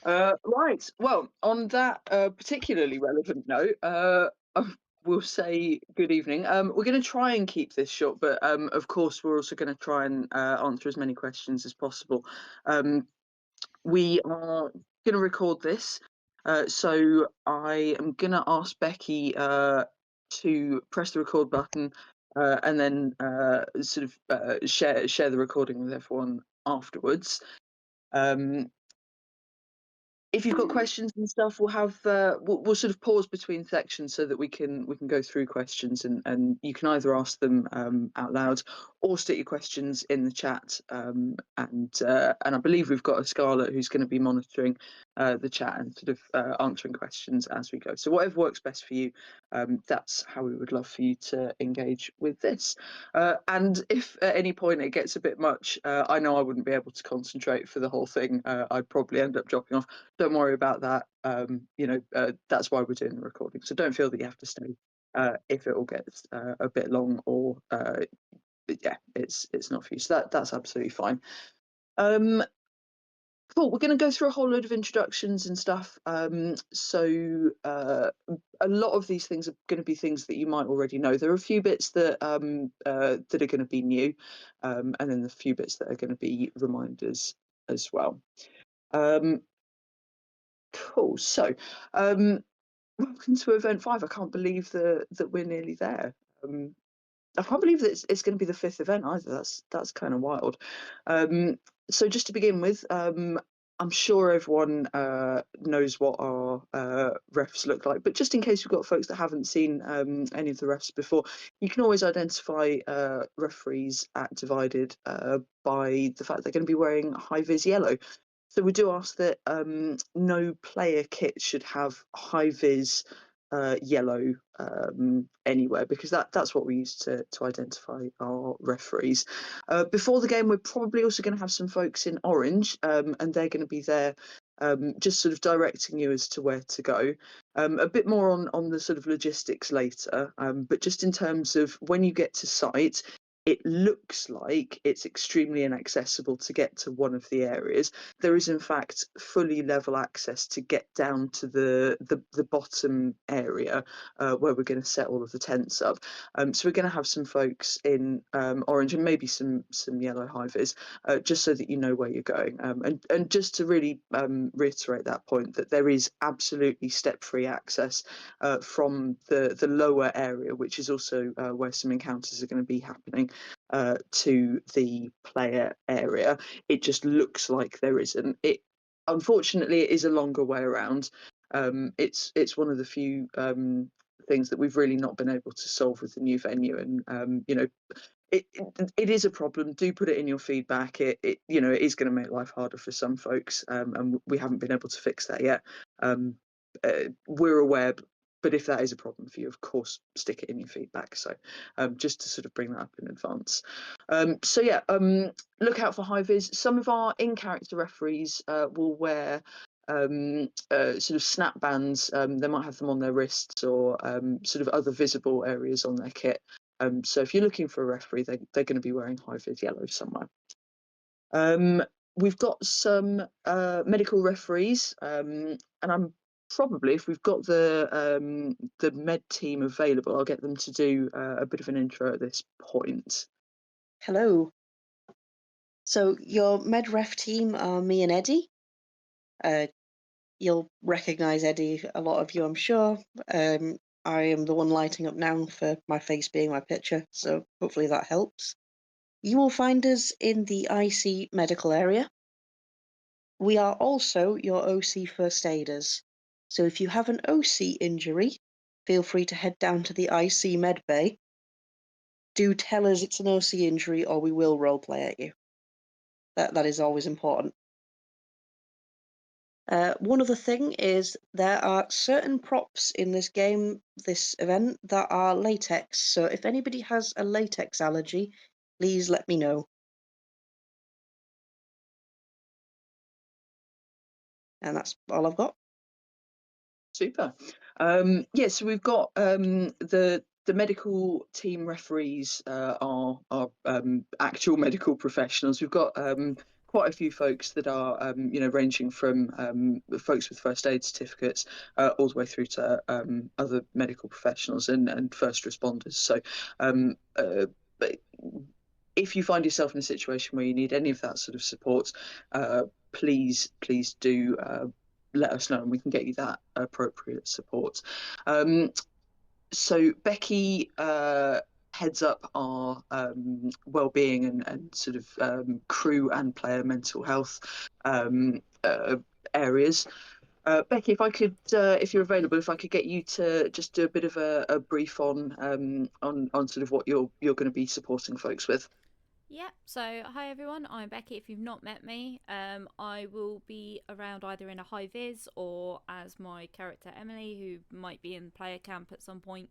Right. Well, on that particularly relevant note, we'll say good evening. We're going to try and keep this short, but of course, we're also going to try and answer as many questions as possible. We are going to record this, so I am going to ask Becky to press the record button and then share the recording with everyone afterwards. If you've got questions and stuff, we'll have we'll sort of pause between sections so that we can go through questions, and you can either ask them out loud or stick your questions in the chat. And I believe we've got a Scarlett who's going to be monitoring the chat and sort of answering questions as we go. So whatever works best for you, that's how we would love for you to engage with this. And if at any point it gets a bit much, I know I wouldn't be able to concentrate for the whole thing. I'd probably end up dropping off. Don't worry about that. That's why we're doing the recording. So don't feel that you have to stay if it all gets a bit long or yeah, it's not for you. So that's absolutely fine. Cool. We're going to go through a whole load of introductions and stuff. So a lot of these things are going to be things that you might already know. There are a few bits that that are going to be new, and then the few bits that are going to be reminders as well. Cool. So, welcome to event 5. I can't believe that we're nearly there. I can't believe that it's going to be the 5th event either. That's kind of wild. So just to begin with, I'm sure everyone knows what our refs look like, but just in case we've got folks that haven't seen any of the refs before, you can always identify referees at Divided by the fact they're going to be wearing high vis yellow. So we do ask that no player kit should have high vis yellow anywhere, because that's what we use to identify our referees. Before the game, we're probably also going to have some folks in orange, and they're going to be there just sort of directing you as to where to go. A bit more on the sort of logistics later, but just in terms of when you get to site, it looks like it's extremely inaccessible to get to one of the areas. There is in fact fully level access to get down to the bottom area where we're going to set all of the tents up. So we're going to have some folks in orange and maybe some yellow high-vis, just so that you know where you're going. And just to really reiterate that point, that there is absolutely step-free access from the lower area, which is also where some encounters are going to be happening, to the player area. It just looks like there isn't. Unfortunately, it is a longer way around. It's one of the few things that we've really not been able to solve with the new venue, and it is a problem. Do put it in your feedback. It is going to make life harder for some folks, and we haven't been able to fix that yet. We're aware, but if that is a problem for you, of course, stick it in your feedback. So just to sort of bring that up in advance. So yeah, look out for high vis. Some of our in-character referees will wear sort of snap bands. They might have them on their wrists or sort of other visible areas on their kit. So if you're looking for a referee, they're going to be wearing high vis yellow somewhere. We've got some medical referees, and I'm probably, if we've got the med team available, I'll get them to do a bit of an intro at this point. Hello. So your MedRef team are me and Eddie. You'll recognise Eddie, a lot of you, I'm sure. I am the one lighting up now for my face being my picture, so hopefully that helps. You will find us in the IC medical area. We are also your OC first aiders. So if you have an OC injury, feel free to head down to the IC med bay. Do tell us it's an OC injury or we will roleplay at you. That is always important. One other thing is there are certain props in this game, this event, that are latex. So if anybody has a latex allergy, please let me know. And that's all I've got. Super. Yeah, so we've got the medical team referees are actual medical professionals. We've got quite a few folks that are, ranging from folks with first aid certificates all the way through to other medical professionals and first responders. So, but if you find yourself in a situation where you need any of that sort of support, please do let us know, and we can get you that appropriate support. So Becky heads up our well-being and sort of crew and player mental health areas. Becky, if you're available, if I could get you to just do a bit of a brief on sort of what you're going to be supporting folks with. Yep. So, hi everyone. I'm Becky. If you've not met me, I will be around either in a high vis or as my character Emily, who might be in player camp at some point.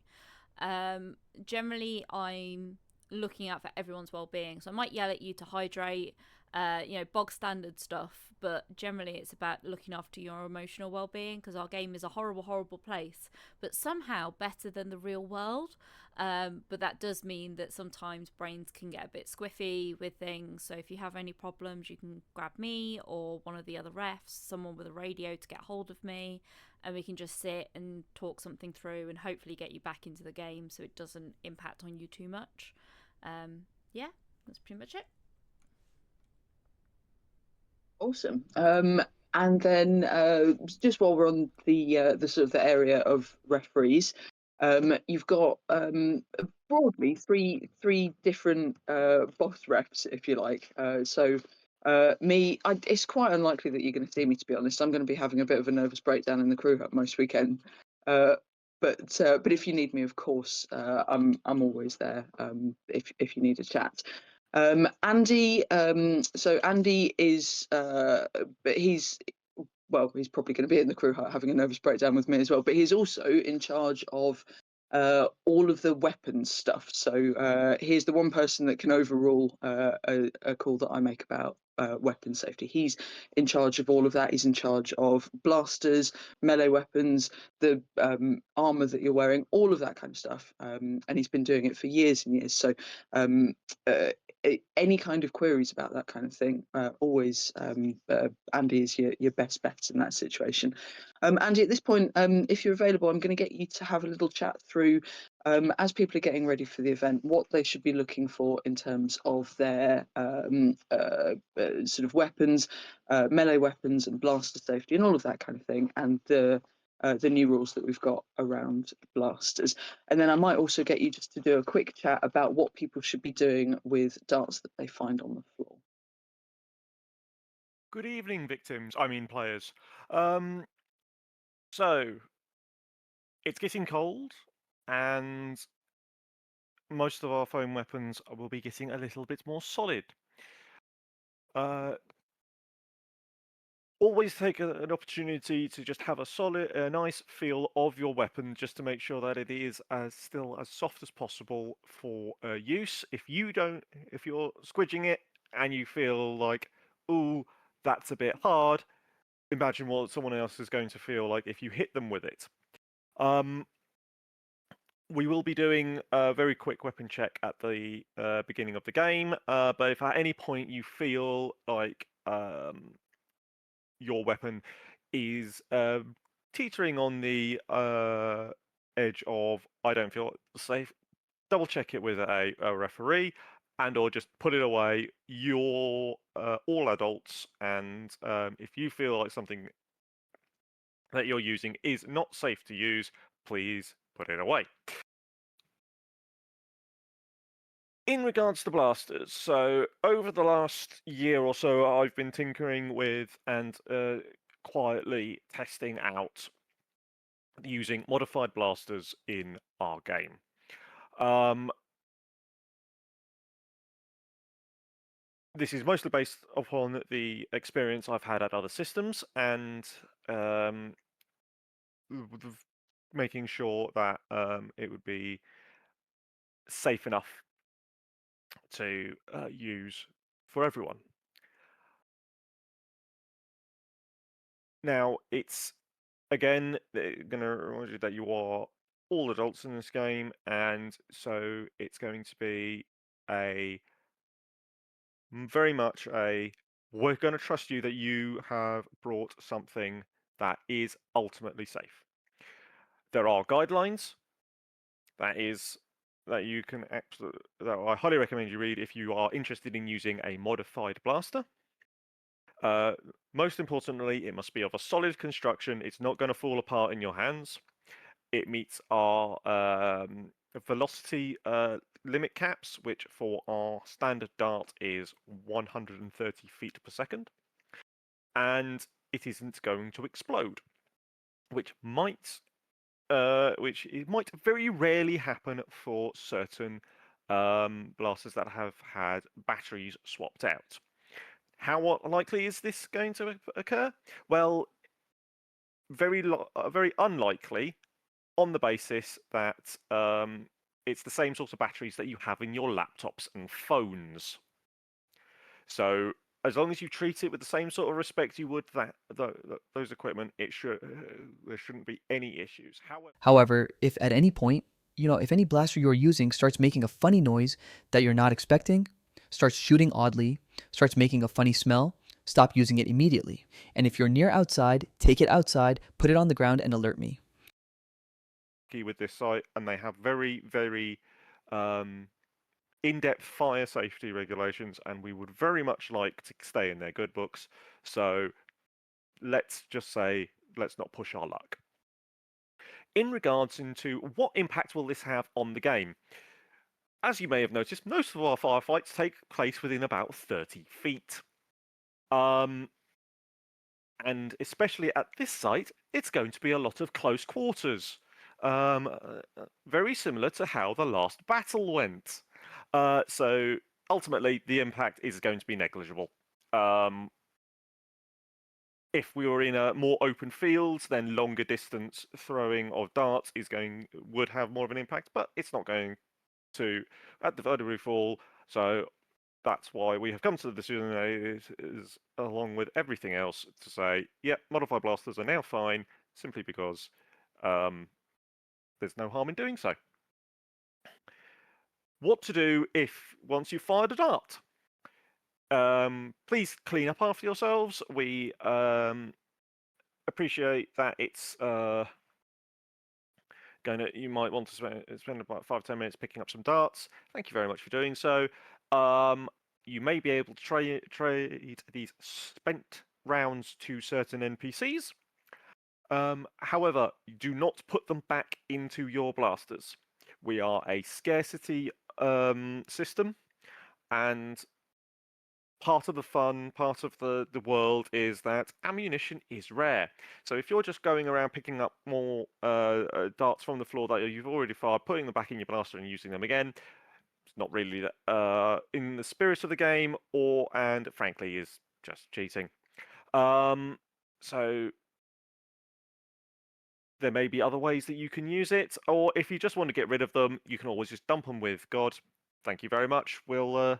Generally, I'm looking out for everyone's well-being, so I might yell at you to hydrate, bog standard stuff. But generally, it's about looking after your emotional well-being because our game is a horrible, horrible place, but somehow better than the real world. But that does mean that sometimes brains can get a bit squiffy with things. So if you have any problems, you can grab me or one of the other refs, someone with a radio to get hold of me, and we can just sit and talk something through and hopefully get you back into the game so it doesn't impact on you too much. Yeah, that's pretty much it. Awesome. And then just while we're on the sort of the area of referees, you've got broadly three different boss refs, if you like. It's quite unlikely that you're going to see me, to be honest. I'm going to be having a bit of a nervous breakdown in the crew hut most weekend. But if you need me, of course, I'm always there. If you need a chat. Andy, so Andy is, but he's probably going to be in the crew hut having a nervous breakdown with me as well. But he's also in charge of all of the weapons stuff. So he's the one person that can overrule a call that I make about weapon safety. He's in charge of all of that. He's in charge of blasters, melee weapons, the armor that you're wearing, all of that kind of stuff. And he's been doing it for years and years. So um, any kind of queries about that kind of thing, always Andy is your best bet in that situation. Andy, at this point, if you're available, I'm going to get you to have a little chat through, as people are getting ready for the event, what they should be looking for in terms of their sort of weapons, melee weapons and blaster safety and all of that kind of thing, and the new rules that we've got around blasters. And then I might also get you just to do a quick chat about what people should be doing with darts that they find on the floor. Good evening, victims. I mean, players. Um, so it's getting cold, and most of our foam weapons will be getting a little bit more solid. Uh, Always take an opportunity to just have a nice feel of your weapon, just to make sure that it is still as soft as possible for use. If you're squidging it and you feel like, ooh, that's a bit hard, imagine what someone else is going to feel like if you hit them with it. We will be doing a very quick weapon check at the beginning of the game, but if at any point you feel like your weapon is teetering on the edge of I don't feel safe, double check it with a referee and or just put it away. You're all adults, and if you feel like something that you're using is not safe to use, please put it away. In regards to blasters, so over the last year or so, I've been tinkering with and quietly testing out using modified blasters in our game. This is mostly based upon the experience I've had at other systems and making sure that it would be safe enough to use for everyone. Now, it's again going to remind you that you are all adults in this game, and so it's going to be very much a we're going to trust you that you have brought something that is ultimately safe. There are guidelines that you can that I highly recommend you read if you are interested in using a modified blaster. Most importantly, it must be of a solid construction. It's not going to fall apart in your hands. It meets our velocity limit caps, which for our standard dart is 130 feet per second. And it isn't going to explode, which it might very rarely happen for certain blasters that have had batteries swapped out. How likely is this going to occur? Well, very unlikely, on the basis that it's the same sort of batteries that you have in your laptops and phones. So as long as you treat it with the same sort of respect you would those equipment, there shouldn't be any issues. However, if at any point, if any blaster you're using starts making a funny noise that you're not expecting, starts shooting oddly, starts making a funny smell, stop using it immediately. And if you're near outside, take it outside, put it on the ground, and alert me. With this site, and they have very, very in-depth fire safety regulations, and we would very much like to stay in their good books. So let's just say, let's not push our luck. In regards into what impact will this have on the game? As you may have noticed, most of our firefights take place within about 30 feet. And especially at this site, it's going to be a lot of close quarters. Very similar to how the last battle went. So ultimately, the impact is going to be negligible. If we were in a more open field, then longer distance throwing of darts would have more of an impact, but it's not going to at the vertical fall. So that's why we have come to the decision is along with everything else to say, yep, modified blasters are now fine, simply because there's no harm in doing so. What to do if once you've fired a dart? Please clean up after yourselves. We appreciate that it's you might want to spend about 5-10 minutes picking up some darts. Thank you very much for doing so. You may be able to trade these spent rounds to certain NPCs. However, do not put them back into your blasters. We are a scarcity system, and part of the fun, part of the world is that ammunition is rare. So if you're just going around picking up more darts from the floor that you've already fired, putting them back in your blaster and using them again, it's not really in the spirit of the game, and frankly is just cheating. So there may be other ways that you can use it, or if you just want to get rid of them, you can always just dump them with God. Thank you very much. We'll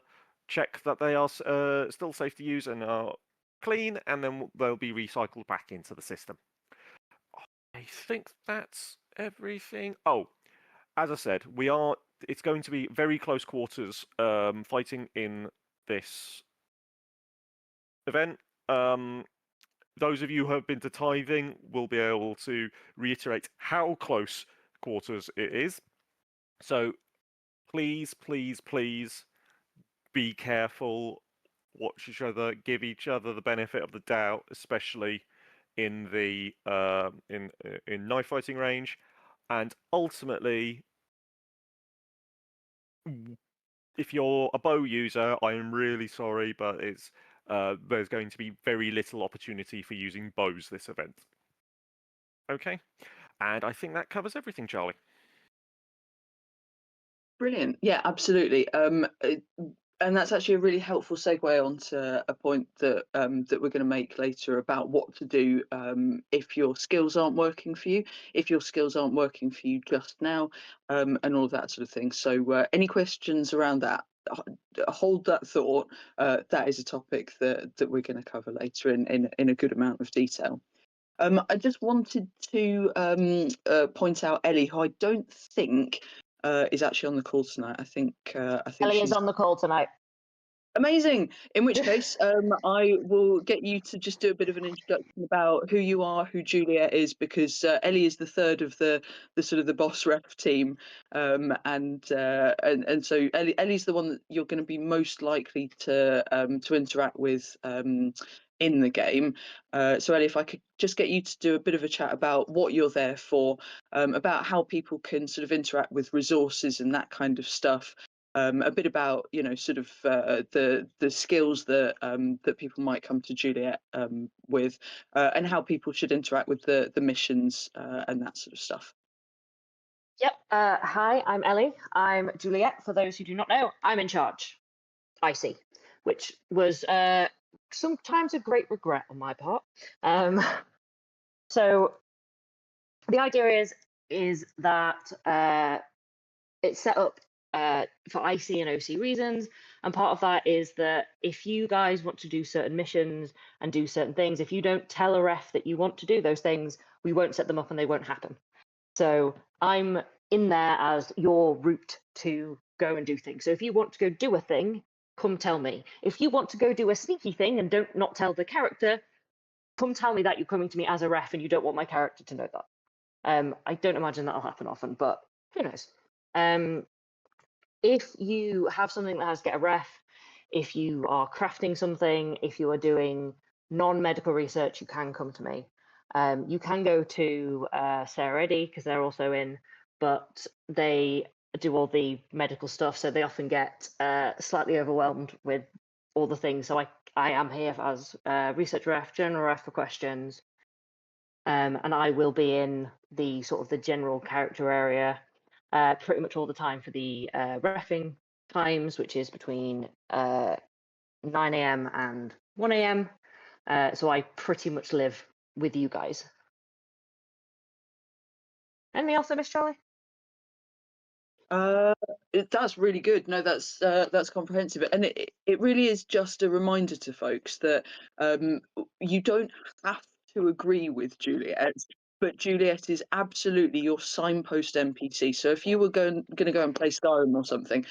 check that they are still safe to use and are clean, and then they'll be recycled back into the system. I think that's everything. Oh, as I said, it's going to be very close quarters fighting in this event. Those of you who have been to tithing will be able to reiterate how close quarters it is. So please, please, please be careful, watch each other, give each other the benefit of the doubt, especially in the in knife fighting range, and ultimately, if you're a bow user, I am really sorry, but there's going to be very little opportunity for using bows this event. Okay, and I think that covers everything, Charlie. Brilliant. Yeah, absolutely. And that's actually a really helpful segue onto a point that that we're going to make later about what to do if your skills aren't working for you, if your skills aren't working for you just now, and all that sort of thing. So, any questions around that? Hold that thought. That is a topic that we're going to cover later in a good amount of detail. I just wanted to point out Ellie, who I don't think is actually on the call tonight. I think Ellie she's is on the call tonight. Amazing. In which case, I will get you to just do a bit of an introduction about who you are, who Juliet is, because Ellie is the third of the sort of the boss ref team, and so Ellie's the one that you're going to be most likely to interact with in the game. So Ellie, if I could just get you to do a bit of a chat about what you're there for, about how people can sort of interact with resources and that kind of stuff. A bit about sort of the skills that that people might come to Juliet with, and how people should interact with the missions and that sort of stuff. Yep. Hi, I'm Ellie. I'm Juliet. For those who do not know, I'm in charge. I see, which was sometimes a great regret on my part. So the idea is that it's set up for IC and OC reasons, and part of that is that if you guys want to do certain missions and do certain things, if you don't tell a ref that you want to do those things, we won't set them up and they won't happen. So I'm in there as your route to go and do things. So if you want to go do a thing, come tell me. If you want to go do a sneaky thing and don't not tell the character, come tell me that you're coming to me as a ref and you don't want my character to know that. I don't imagine that'll happen often, but who knows? If you have something that has to get a ref, if you are crafting something, if you are doing non-medical research, you can come to me. You can go to Sarah Eddy because they're also in, but they do all the medical stuff, so they often get slightly overwhelmed with all the things. So I am here as research ref, general ref for questions, and I will be in the sort of the general character area pretty much all the time for the reffing times, which is between 9 a.m. and 1 a.m. So I pretty much live with you guys. Anything else I missed, Charlie? That's really good. No, that's comprehensive, and it really is just a reminder to folks that you don't have to agree with Juliet, but Juliet is absolutely your signpost NPC. So if you were going to go and play Skyrim or something,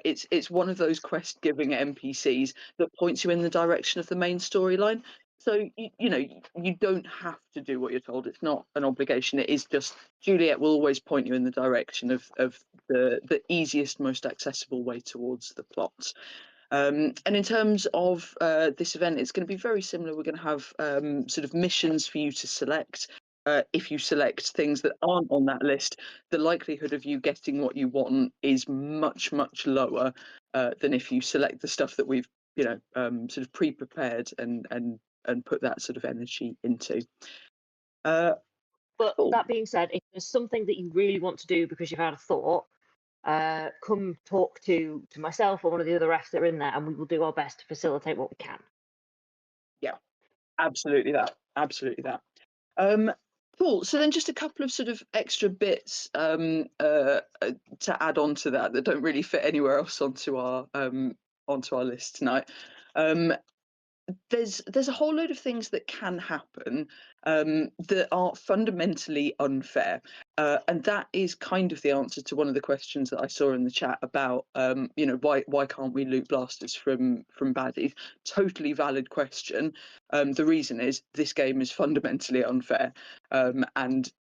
it's one of those quest giving NPCs that points you in the direction of the main storyline. So you don't have to do what you're told. It's not an obligation. It is just Juliet will always point you in the direction of the easiest, most accessible way towards the plot. And in terms of this event, it's going to be very similar. We're going to have sort of missions for you to select. If you select things that aren't on that list, the likelihood of you getting what you want is much, much lower than if you select the stuff that we've sort of pre-prepared and put that sort of energy into. But Cool. that being said, if there's something that you really want to do because you've had a thought, come talk to myself or one of the other refs that are in there, and we will do our best to facilitate what we can. Yeah, absolutely that. Absolutely that. Cool. So then just a couple of sort of extra bits to add on to that don't really fit anywhere else onto our list tonight. There's a whole load of things that can happen that are fundamentally unfair, and that is kind of the answer to one of the questions that I saw in the chat about why can't we loot blasters from baddies? Totally valid question. The reason is this game is fundamentally unfair, and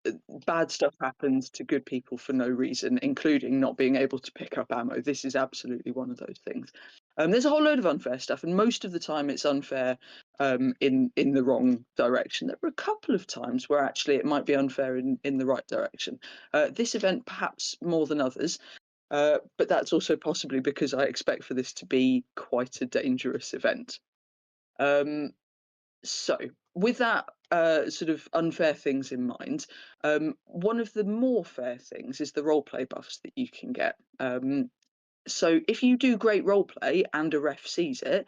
bad stuff happens to good people for no reason, including not being able to pick up ammo. This is absolutely one of those things. There's a whole load of unfair stuff, and most of the time it's unfair in the wrong direction. There were a couple of times where actually it might be unfair in the right direction. This event perhaps more than others, but that's also possibly because I expect for this to be quite a dangerous event. So with that sort of unfair things in mind, one of the more fair things is the roleplay buffs that you can get. So if you do great roleplay and a ref sees it,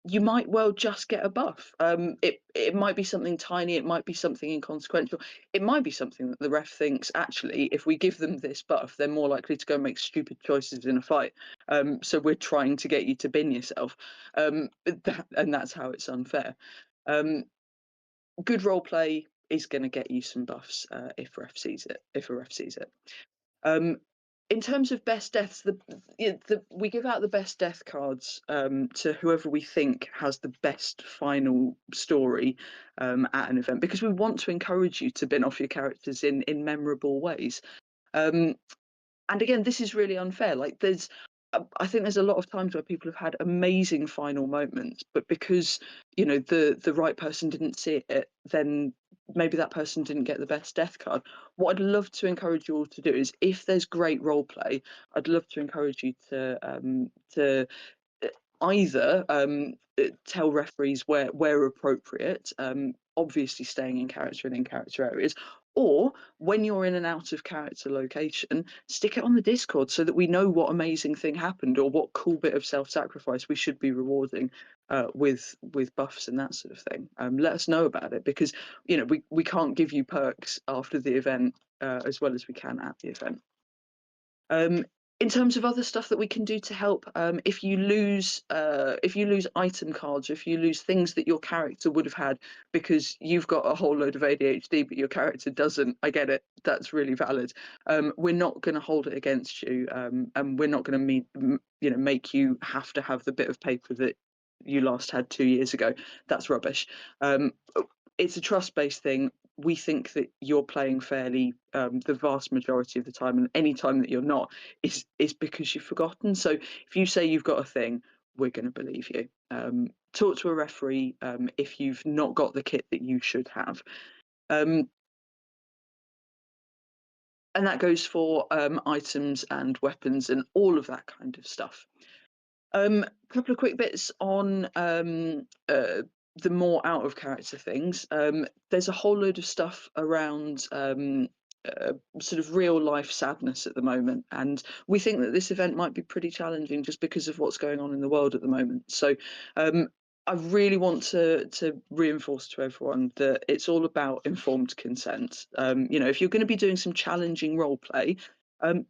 you might well just get a buff. It might be something tiny, it might be something inconsequential, it might be something that the ref thinks actually if we give them this buff, they're more likely to go make stupid choices in a fight. So we're trying to get you to bin yourself, and that's how it's unfair. Good roleplay is going to get you some buffs if a ref sees it. in terms of best deaths, we give out the best death cards to whoever we think has the best final story at an event, because we want to encourage you to bin off your characters in memorable ways. And again, this is really unfair. Like, I think there's a lot of times where people have had amazing final moments, but because the right person didn't see it, then maybe that person didn't get the best death card. What I'd love to encourage you all to do is, if there's great role play, I'd love to encourage you to either tell referees where appropriate, obviously staying in character and in character areas, or when you're in an out of character location, stick it on the Discord so that we know what amazing thing happened or what cool bit of self-sacrifice we should be rewarding with buffs and that sort of thing. Let us know about it, because we can't give you perks after the event as well as we can at the event. In terms of other stuff that we can do to help, if you lose item cards, or if you lose things that your character would have had because you've got a whole load of ADHD but your character doesn't, I get it, that's really valid. We're not going to hold it against you, and we're not going to make you have to have the bit of paper that you last had 2 years ago. That's rubbish. It's a trust-based thing. We think that you're playing fairly the vast majority of the time, and any time that you're not is because you've forgotten. So if you say you've got a thing, we're going to believe you. Talk to a referee if you've not got the kit that you should have. And that goes for items and weapons and all of that kind of stuff. A couple of quick bits on the more out of character things. There's a whole load of stuff around sort of real life sadness at the moment, and we think that this event might be pretty challenging just because of what's going on in the world at the moment. So I really want to reinforce to everyone that it's all about informed consent. If you're going to be doing some challenging role play,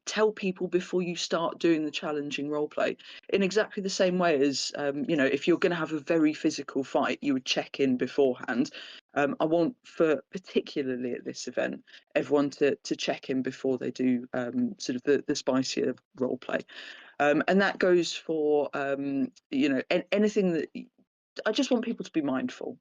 tell people before you start doing the challenging role play, in exactly the same way as if you're going to have a very physical fight, you would check in beforehand. I want, for particularly at this event, everyone to check in before they do sort of the spicier role play, and that goes for anything that I just want people to be mindful.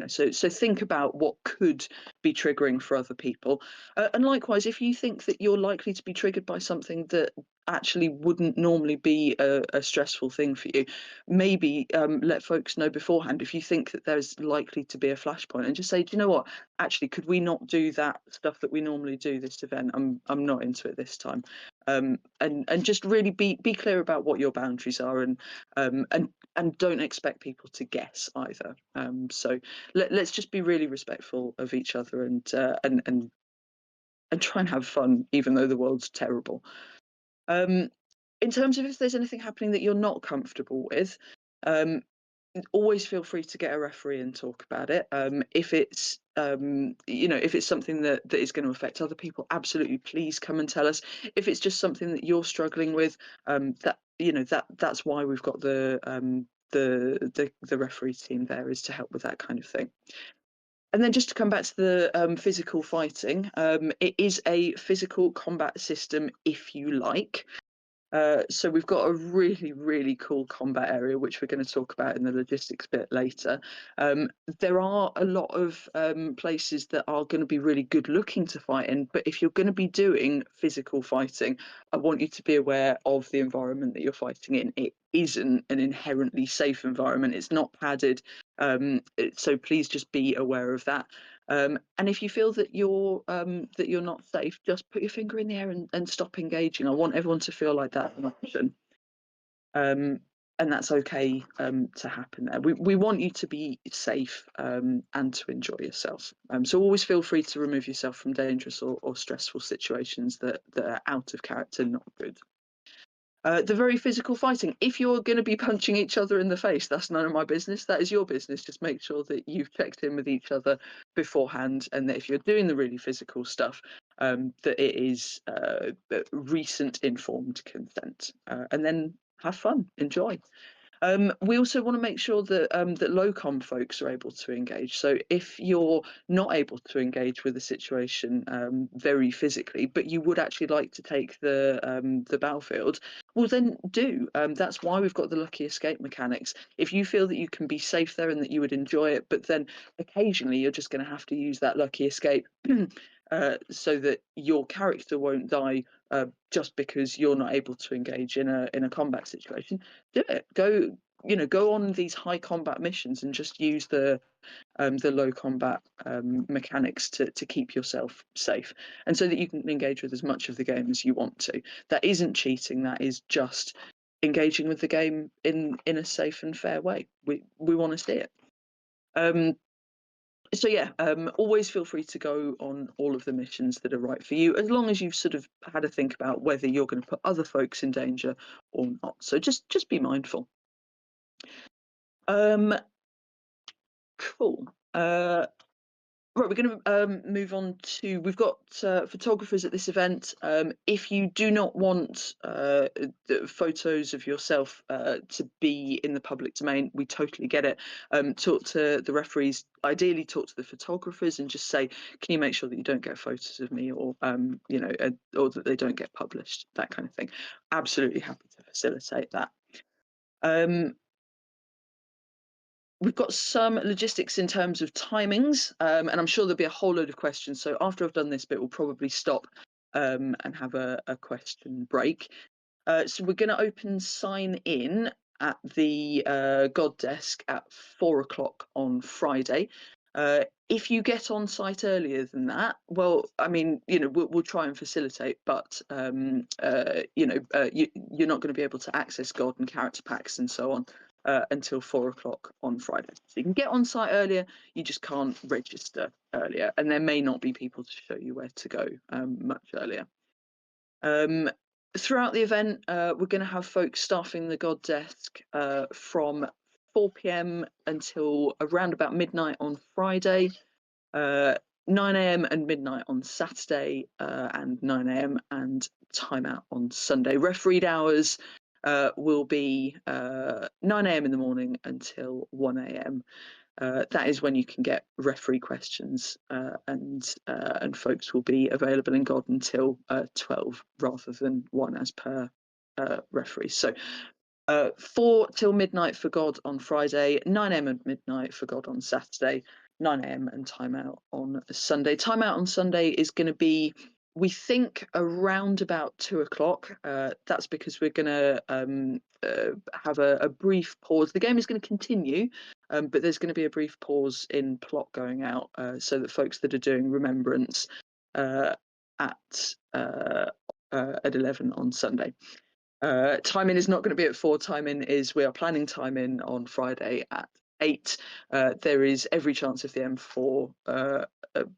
So think about what could be triggering for other people, and likewise, if you think that you're likely to be triggered by something that actually wouldn't normally be a stressful thing for you, maybe let folks know beforehand if you think that there's likely to be a flashpoint, and just say, do you know what, actually, could we not do that stuff that we normally do this event? I'm not into it this time. And just really be clear about what your boundaries are, and don't expect people to guess either. So let's just be really respectful of each other, and try and have fun, even though the world's terrible. In terms of if there's anything happening that you're not comfortable with, always feel free to get a referee and talk about it. If it's if it's something that is going to affect other people, absolutely, please come and tell us. If it's just something that you're struggling with, that's why we've got the referee team there, is to help with that kind of thing. And then just to come back to the physical fighting, it is a physical combat system, if you like. So we've got a really, really cool combat area, which we're going to talk about in the logistics bit later. There are a lot of places that are going to be really good looking to fight in, but if you're going to be doing physical fighting, I want you to be aware of the environment that you're fighting in. It isn't an inherently safe environment. It's not padded. So please just be aware of that. And if you feel that you're not safe, just put your finger in the air and stop engaging. I want everyone to feel like that's an option, and that's okay to happen there. We want you to be safe and to enjoy yourself. So always feel free to remove yourself from dangerous or stressful situations that are out of character, not good. The very physical fighting. If you're going to be punching each other in the face, that's none of my business. That is your business. Just make sure that you've checked in with each other beforehand, and that if you're doing the really physical stuff, that it is recent informed consent. And then have fun, enjoy. We also want to make sure that that low-com folks are able to engage. So if you're not able to engage with the situation very physically, but you would actually like to take the battlefield, well then do. That's why we've got the lucky escape mechanics. If you feel that you can be safe there and that you would enjoy it, but then occasionally you're just going to have to use that lucky escape so that your character won't die just because you're not able to engage in a combat situation, do it. Go on these high combat missions and just use the low combat mechanics to keep yourself safe, and so that you can engage with as much of the game as you want to. That isn't cheating. That is just engaging with the game in a safe and fair way. We want to see it. So yeah, always feel free to go on all of the missions that are right for you, as long as you've sort of had a think about whether you're going to put other folks in danger or not. So just be mindful. Cool. Right, we're going to move on to. We've got photographers at this event. If you do not want the photos of yourself to be in the public domain, we totally get it. Talk to the referees. Ideally, talk to the photographers and just say, "Can you make sure that you don't get photos of me, or or that they don't get published?" That kind of thing. Absolutely happy to facilitate that. We've got some logistics in terms of timings, and I'm sure there'll be a whole load of questions. So after I've done this bit, we'll probably stop and have a question break. So we're going to open sign in at the God desk at 4 o'clock on Friday. If you get on site earlier than that, well, I mean, we'll try and facilitate, but you're not going to be able to access God and character packs and so on until 4 o'clock on Friday. So you can get on site earlier, you just can't register earlier, and there may not be people to show you where to go much earlier. Throughout the event, we're going to have folks staffing the God desk from 4 p.m. until around about midnight on Friday, 9 a.m. and midnight on Saturday, and 9 a.m. and timeout on Sunday. Refereed hours will be 9 a.m. in the morning until 1 a.m. That is when you can get referee questions, and folks will be available in God until 12 rather than 1 as per referee. So 4 till midnight for God on Friday, 9 a.m. and midnight for God on Saturday, 9 a.m. and timeout on Sunday. Timeout on Sunday is going to be, we think, around about 2 o'clock. That's because we're going to have a brief pause. The game is going to continue, but there's going to be a brief pause in plot going out so that folks that are doing Remembrance at 11 on Sunday. Timing is not going to be at 4. Timing is, we are planning timing on Friday at 8. There is every chance of the M4,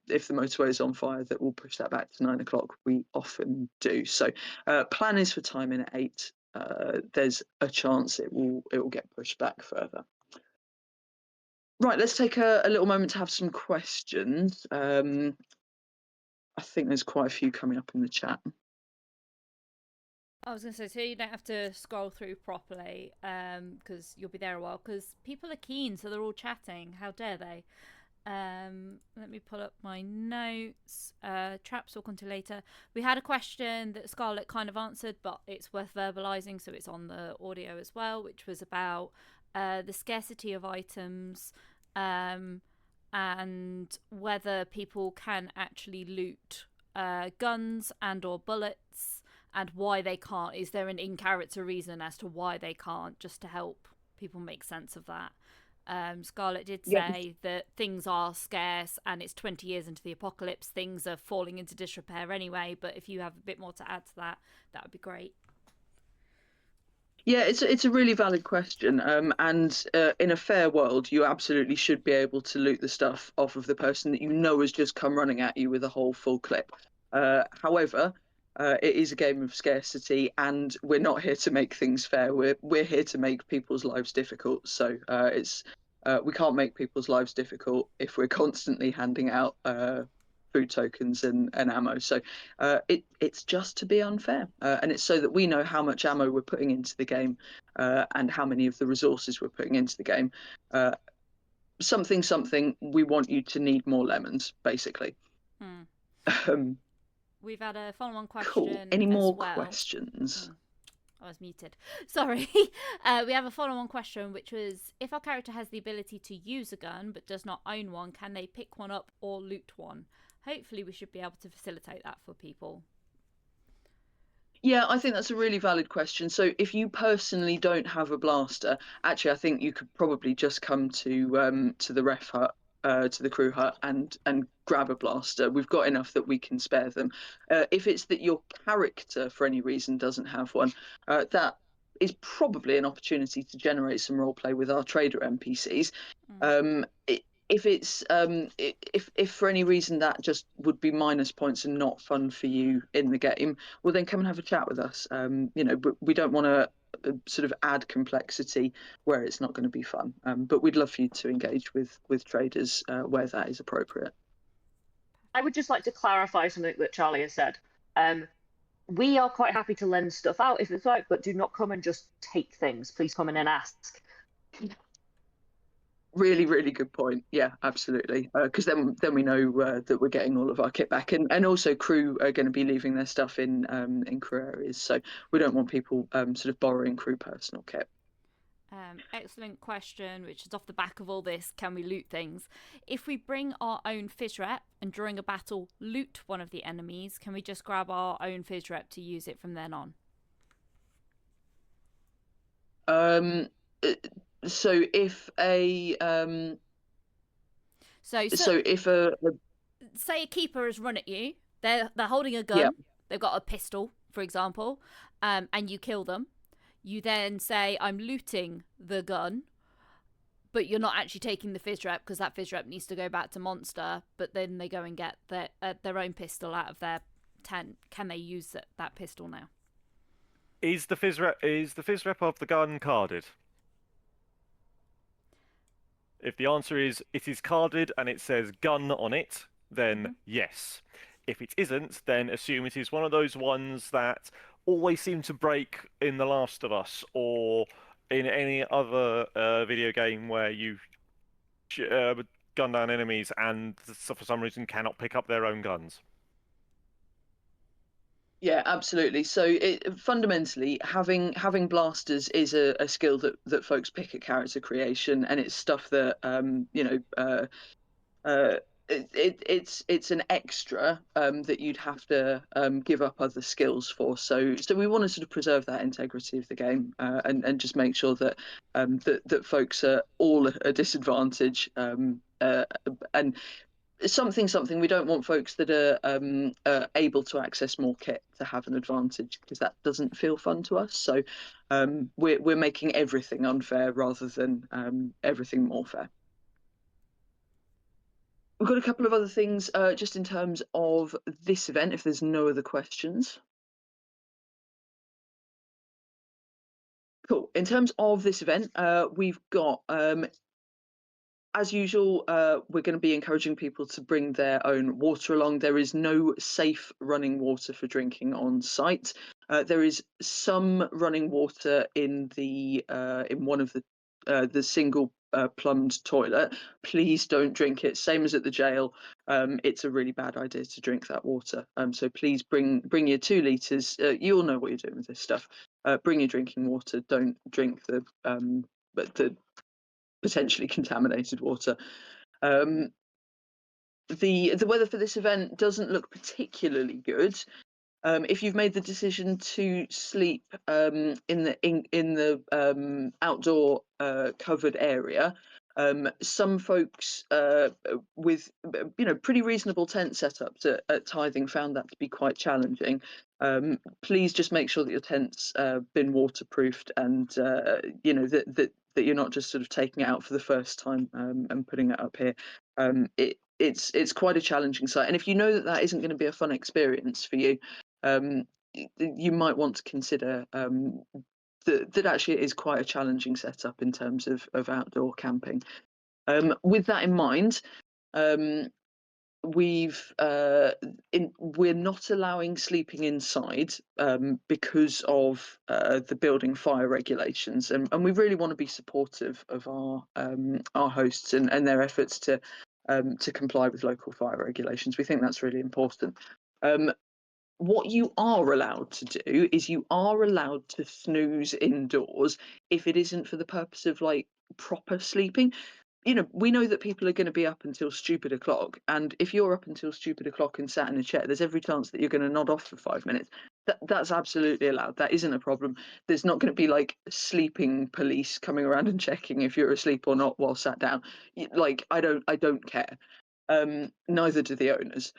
if the motorway is on fire, that we'll push that back to 9 o'clock. We often do. So plan is for timing at 8. There's a chance it will get pushed back further. Right, let's take a little moment to have some questions. I think there's quite a few coming up in the chat. I was going to say, so you don't have to scroll through properly, because you'll be there a while, because people are keen, so they're all chatting. How dare they? Let me pull up my notes. Traps will come to later. We had a question that Scarlett kind of answered, but it's worth verbalising, so it's on the audio as well, which was about the scarcity of items, and whether people can actually loot guns and or bullets, and why they can't. Is there an in-character reason as to why they can't, just to help people make sense of that? Scarlett did say that things are scarce and it's 20 years into the apocalypse. Things are falling into disrepair anyway, but if you have a bit more to add to that, that would be great. Yeah, it's a really valid question, and in a fair world, you absolutely should be able to loot the stuff off of the person that you know has just come running at you with a whole full clip. However, it is a game of scarcity, and we're not here to make things fair. We're here to make people's lives difficult. So we can't make people's lives difficult if we're constantly handing out food tokens and ammo. So it's just to be unfair, and it's so that we know how much ammo we're putting into the game and how many of the resources we're putting into the game. Something, we want you to need more lemons, basically. We've had a follow-on question. Cool. Any as more well. questions? I was muted. Sorry. We have a follow-on question, which was, if our character has the ability to use a gun but does not own one, can they pick one up or loot one? Hopefully we should be able to facilitate that for people. Yeah, I think that's a really valid question. So if you personally don't have a blaster, actually, I think you could probably just come to the ref hut, to the crew hut, and grab a blaster. We've got enough that we can spare them. If it's that your character, for any reason, doesn't have one, that is probably an opportunity to generate some role play with our trader NPCs. If it's if for any reason that just would be minus points and not fun for you in the game, well then come and have a chat with us. But we don't want to sort of add complexity where it's not going to be fun. But we'd love for you to engage with traders where that is appropriate. I would just like to clarify something that Charlie has said. We are quite happy to lend stuff out if it's right, but do not come and just take things. Please come in and ask. Really, really good point. Yeah, absolutely. Because then we know that we're getting all of our kit back, and also crew are going to be leaving their stuff in crew areas. So we don't want people sort of borrowing crew personal kit. Excellent question, which is off the back of all this. Can we loot things? If we bring our own phys rep and during a battle loot one of the enemies, can we just grab our own phys rep to use it from then on? So if a so if a say a keeper has run at you, they're holding a gun, yeah. They've got a pistol, for example, and you kill them. You then say, I'm looting the gun, but you're not actually taking the phys rep because that phys rep needs to go back to Monster, but then they go and get their own pistol out of their tent. Can they use that pistol now? Is the phys rep of the gun carded? If the answer is it is carded and it says gun on it, then yes. If it isn't, then assume it is one of those ones that always seem to break in The Last of Us or in any other video game where you gun down enemies and for some reason cannot pick up their own guns. Yeah, absolutely. So fundamentally, having blasters is a skill that folks pick at character creation, and it's stuff that it's an extra that you'd have to give up other skills for. So we want to sort of preserve that integrity of the game and just make sure that that folks are all at a disadvantage and something we don't want folks that are able to access more kit to have an advantage, because that doesn't feel fun to us. So we're making everything unfair rather than everything more fair. We've got a couple of other things just in terms of this event, if there's no other questions. Cool. In terms of this event, we've got as usual, we're going to be encouraging people to bring their own water along. There is no safe running water for drinking on site. There is some running water in one of the single plumbed toilet. Please don't drink it. Same as at the jail. It's a really bad idea to drink that water. So please bring your 2 litres. You all know what you're doing with this stuff. Bring your drinking water. Don't drink the potentially contaminated water. The weather for this event doesn't look particularly good. If you've made the decision to sleep in the outdoor covered area, some folks with pretty reasonable tent setups at Tithing found that to be quite challenging. Please just make sure that your tent's been waterproofed, and that you're not just sort of taking it out for the first time and putting it up here. It's quite a challenging site, and if you know that isn't going to be a fun experience for you, you might want to consider that actually it is quite a challenging setup in terms of outdoor camping. With that in mind, we're not allowing sleeping inside because of the building fire regulations, and we really want to be supportive of our hosts and their efforts to comply with local fire regulations. We think that's really important. What you are allowed to do is you are allowed to snooze indoors if it isn't for the purpose of like proper sleeping. We know that people are going to be up until stupid o'clock, and if you're up until stupid o'clock and sat in a chair, there's every chance that you're going to nod off for 5 minutes. That's absolutely allowed. That isn't a problem. There's not going to be like sleeping police coming around and checking if you're asleep or not while sat down. Like I don't care. Neither do the owners.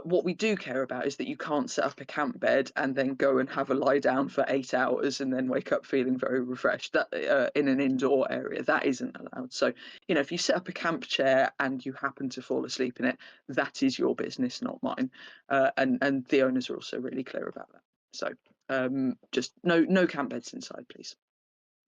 What we do care about is that you can't set up a camp bed and then go and have a lie down for 8 hours and then wake up feeling very refreshed. That in an indoor area, that isn't allowed. So, if you set up a camp chair and you happen to fall asleep in it, that is your business, not mine. And the owners are also really clear about that. So, just no camp beds inside, please.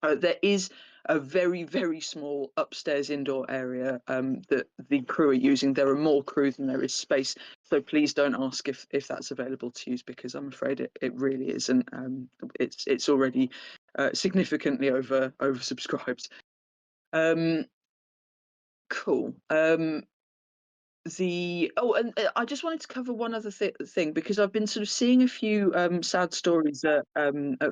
There is a very, very small upstairs indoor area that the crew are using. There are more crew than there is space, so please don't ask if that's available to use, because I'm afraid it really isn't. It's already significantly oversubscribed. Cool. And I just wanted to cover one other thing, because I've been sort of seeing a few sad stories at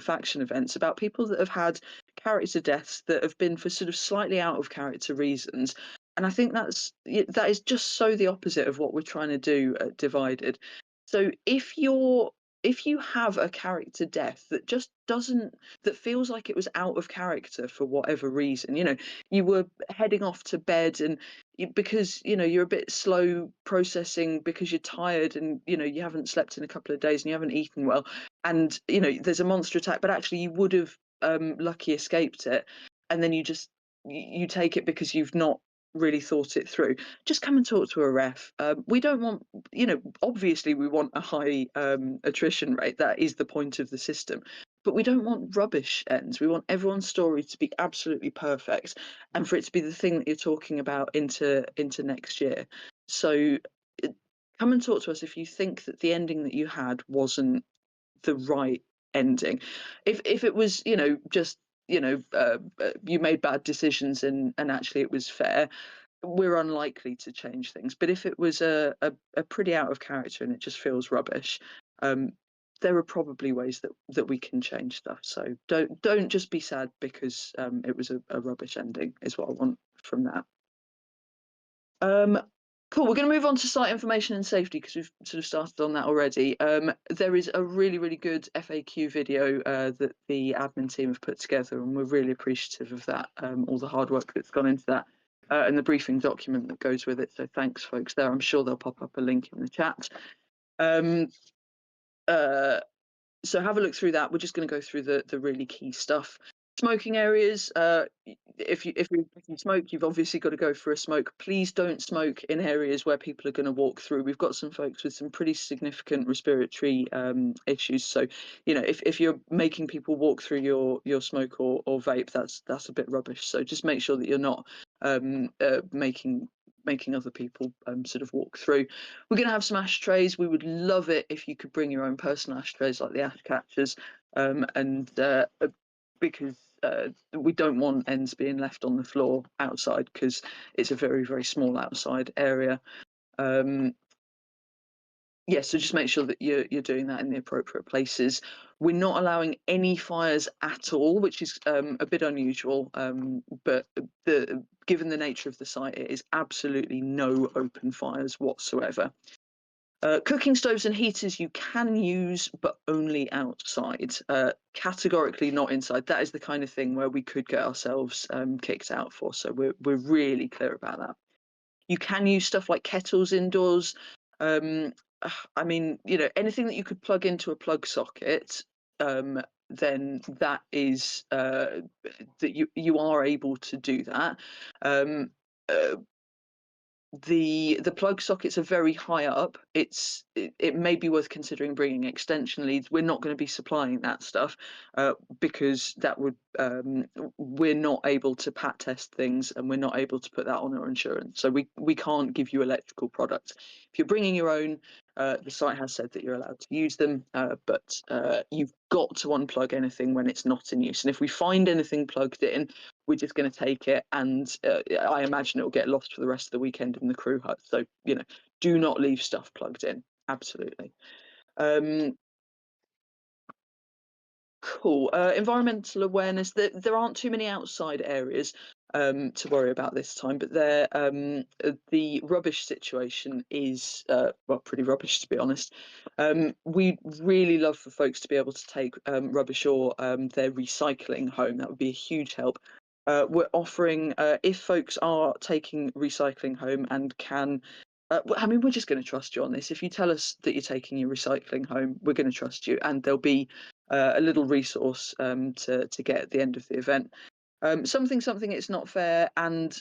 faction events about people that have had character deaths that have been for sort of slightly out of character reasons, and I think that is just so the opposite of what we're trying to do at Divided. So if you have a character death that just that feels like it was out of character for whatever reason, you were heading off to bed and because you're a bit slow processing because you're tired and you haven't slept in a couple of days and you haven't eaten well, and there's a monster attack, but actually you would have lucky escaped it, and then you take it because you've not really thought it through. Just come and talk to a ref. We don't want, obviously we want a high attrition rate. That is the point of the system, but we don't want rubbish ends. We want everyone's story to be absolutely perfect and for it to be the thing that you're talking about into next year. So come and talk to us if you think that the ending that you had wasn't the right ending. If it was, just you made bad decisions and actually it was fair, we're unlikely to change things. But if it was a pretty out of character and it just feels rubbish, there are probably ways that we can change stuff. So don't just be sad because it was a rubbish ending, is what I want from that. Cool. We're going to move on to site information and safety because we've sort of started on that already. There is a really, really good FAQ video that the admin team have put together, and we're really appreciative of that, all the hard work that's gone into that, and the briefing document that goes with it. So thanks, folks, there. I'm sure they'll pop up a link in the chat. So have a look through that. We're just going to go through the really key stuff. Smoking areas. If you smoke, you've obviously got to go for a smoke. Please don't smoke in areas where people are going to walk through. We've got some folks with some pretty significant respiratory issues. So, if you're making people walk through your smoke or vape, that's a bit rubbish. So just make sure that you're not making other people sort of walk through. We're going to have some ashtrays. We would love it if you could bring your own personal ashtrays like the ash catchers, and because we don't want ends being left on the floor outside because it's a very, very small outside area. So just make sure that you're doing that in the appropriate places. We're not allowing any fires at all, which is a bit unusual, but given the nature of the site, it is absolutely no open fires whatsoever. Cooking stoves and heaters you can use, but only outside. Categorically not inside. That is the kind of thing where we could get ourselves kicked out for. So we're really clear about that. You can use stuff like kettles indoors. I mean, anything that you could plug into a plug socket, then that is that you are able to do that. the plug sockets are very high up. It may be worth considering bringing extension leads. We're not going to be supplying that stuff because that would we're not able to pat test things, and we're not able to put that on our insurance. So we can't give you electrical products. If you're bringing your own, the site has said that you're allowed to use them, but you've got to unplug anything when it's not in use. And if we find anything plugged in, we're just going to take it, and I imagine it will get lost for the rest of the weekend in the crew hut. So, do not leave stuff plugged in. Absolutely. Cool. Environmental awareness. There aren't too many outside areas to worry about this time, but the rubbish situation is well, pretty rubbish, to be honest. We'd really love for folks to be able to take rubbish or their recycling home. That would be a huge help. We're offering, if folks are taking recycling home and can, I mean, we're just going to trust you on this. If you tell us that you're taking your recycling home, we're going to trust you, and there'll be a little resource to get at the end of the event. Something, it's not fair. And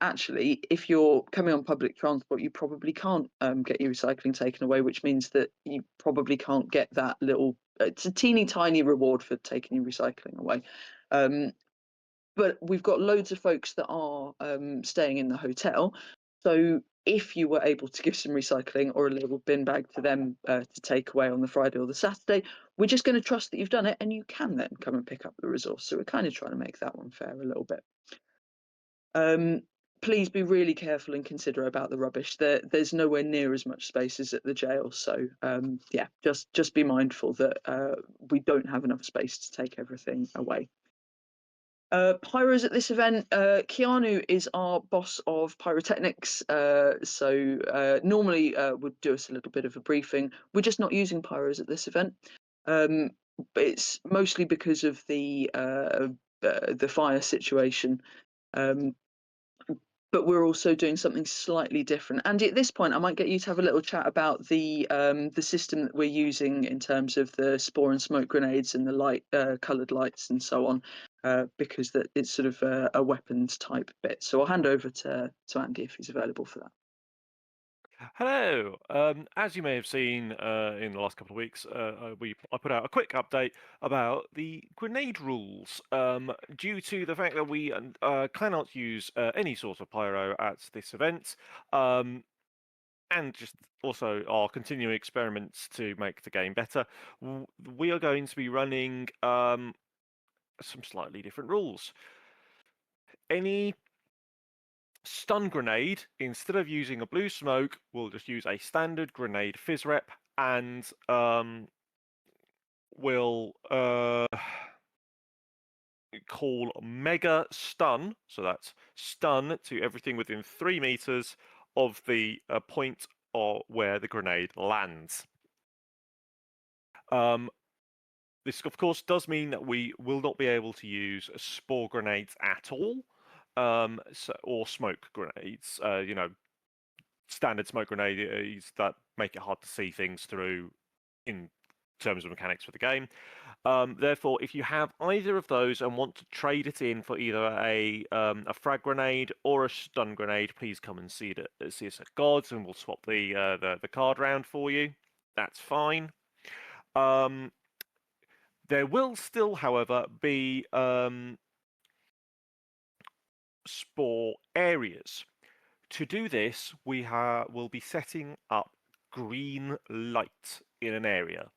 actually, if you're coming on public transport, you probably can't get your recycling taken away, which means that you probably can't get that little, it's a teeny tiny reward for taking your recycling away. But we've got loads of folks that are staying in the hotel. So if you were able to give some recycling or a little bin bag to them to take away on the Friday or the Saturday, we're just going to trust that you've done it, and you can then come and pick up the resource. So we're kind of trying to make that one fair a little bit. Please be really careful and considerate about the rubbish. There's nowhere near as much space as at the jail. So yeah, just be mindful that we don't have enough space to take everything away. Pyros at this event, Keanu is our boss of pyrotechnics, so normally would do us a little bit of a briefing. We're just not using pyros at this event. It's mostly because of the fire situation. But we're also doing something slightly different. Andy, at this point, I might get you to have a little chat about the system that we're using in terms of the spore and smoke grenades and the light coloured lights and so on, because it's sort of a weapons type bit. So I'll hand over to Andy if he's available for that. Hello. As you may have seen in the last couple of weeks, I put out a quick update about the grenade rules. Due to the fact that we cannot use any sort of pyro at this event, and just also our continuing experiments to make the game better, we are going to be running some slightly different rules. Any stun grenade, instead of using a blue smoke, we'll just use a standard grenade fizz rep, and we'll call mega stun, so that's stun to everything within 3 meters of the point or where the grenade lands. This, of course, does mean that we will not be able to use spore grenades at all. Or smoke grenades, standard smoke grenades that make it hard to see things through in terms of mechanics for the game. Therefore, if you have either of those and want to trade it in for either a frag grenade or a stun grenade, please come and see us at Gods, and we'll swap the card round for you. That's fine. There will still, however, be spore areas. To do this, we will be setting up green light in an area.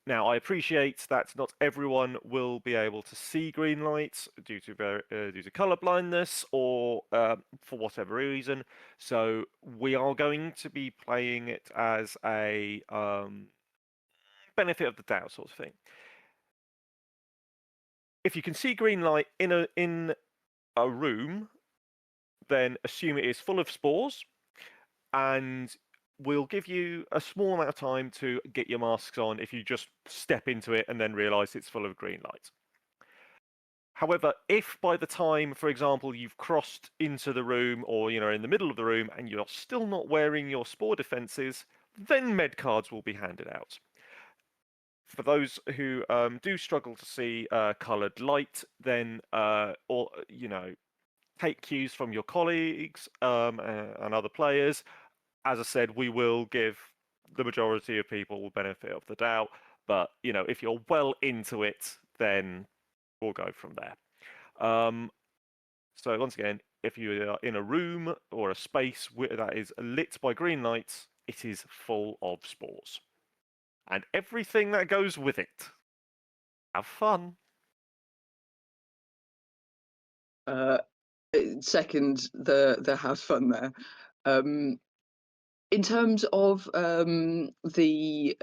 Now, I appreciate that not everyone will be able to see green lights due to color blindness or for whatever reason. So we are going to be playing it as a benefit of the doubt sort of thing. If you can see green light in a room, then assume it is full of spores, and we'll give you a small amount of time to get your masks on if you just step into it and then realise it's full of green light. However, if by the time, for example, you've crossed into the room or in the middle of the room and you're still not wearing your spore defences, then med cards will be handed out. For those who do struggle to see coloured light, then take cues from your colleagues and other players. As I said, we will give the majority of people the benefit of the doubt, but if you're well into it, then we'll go from there. So once again, if you are in a room or a space that is lit by green lights, it is full of spores. And everything that goes with it. Have fun. Second, the have fun there. In terms of the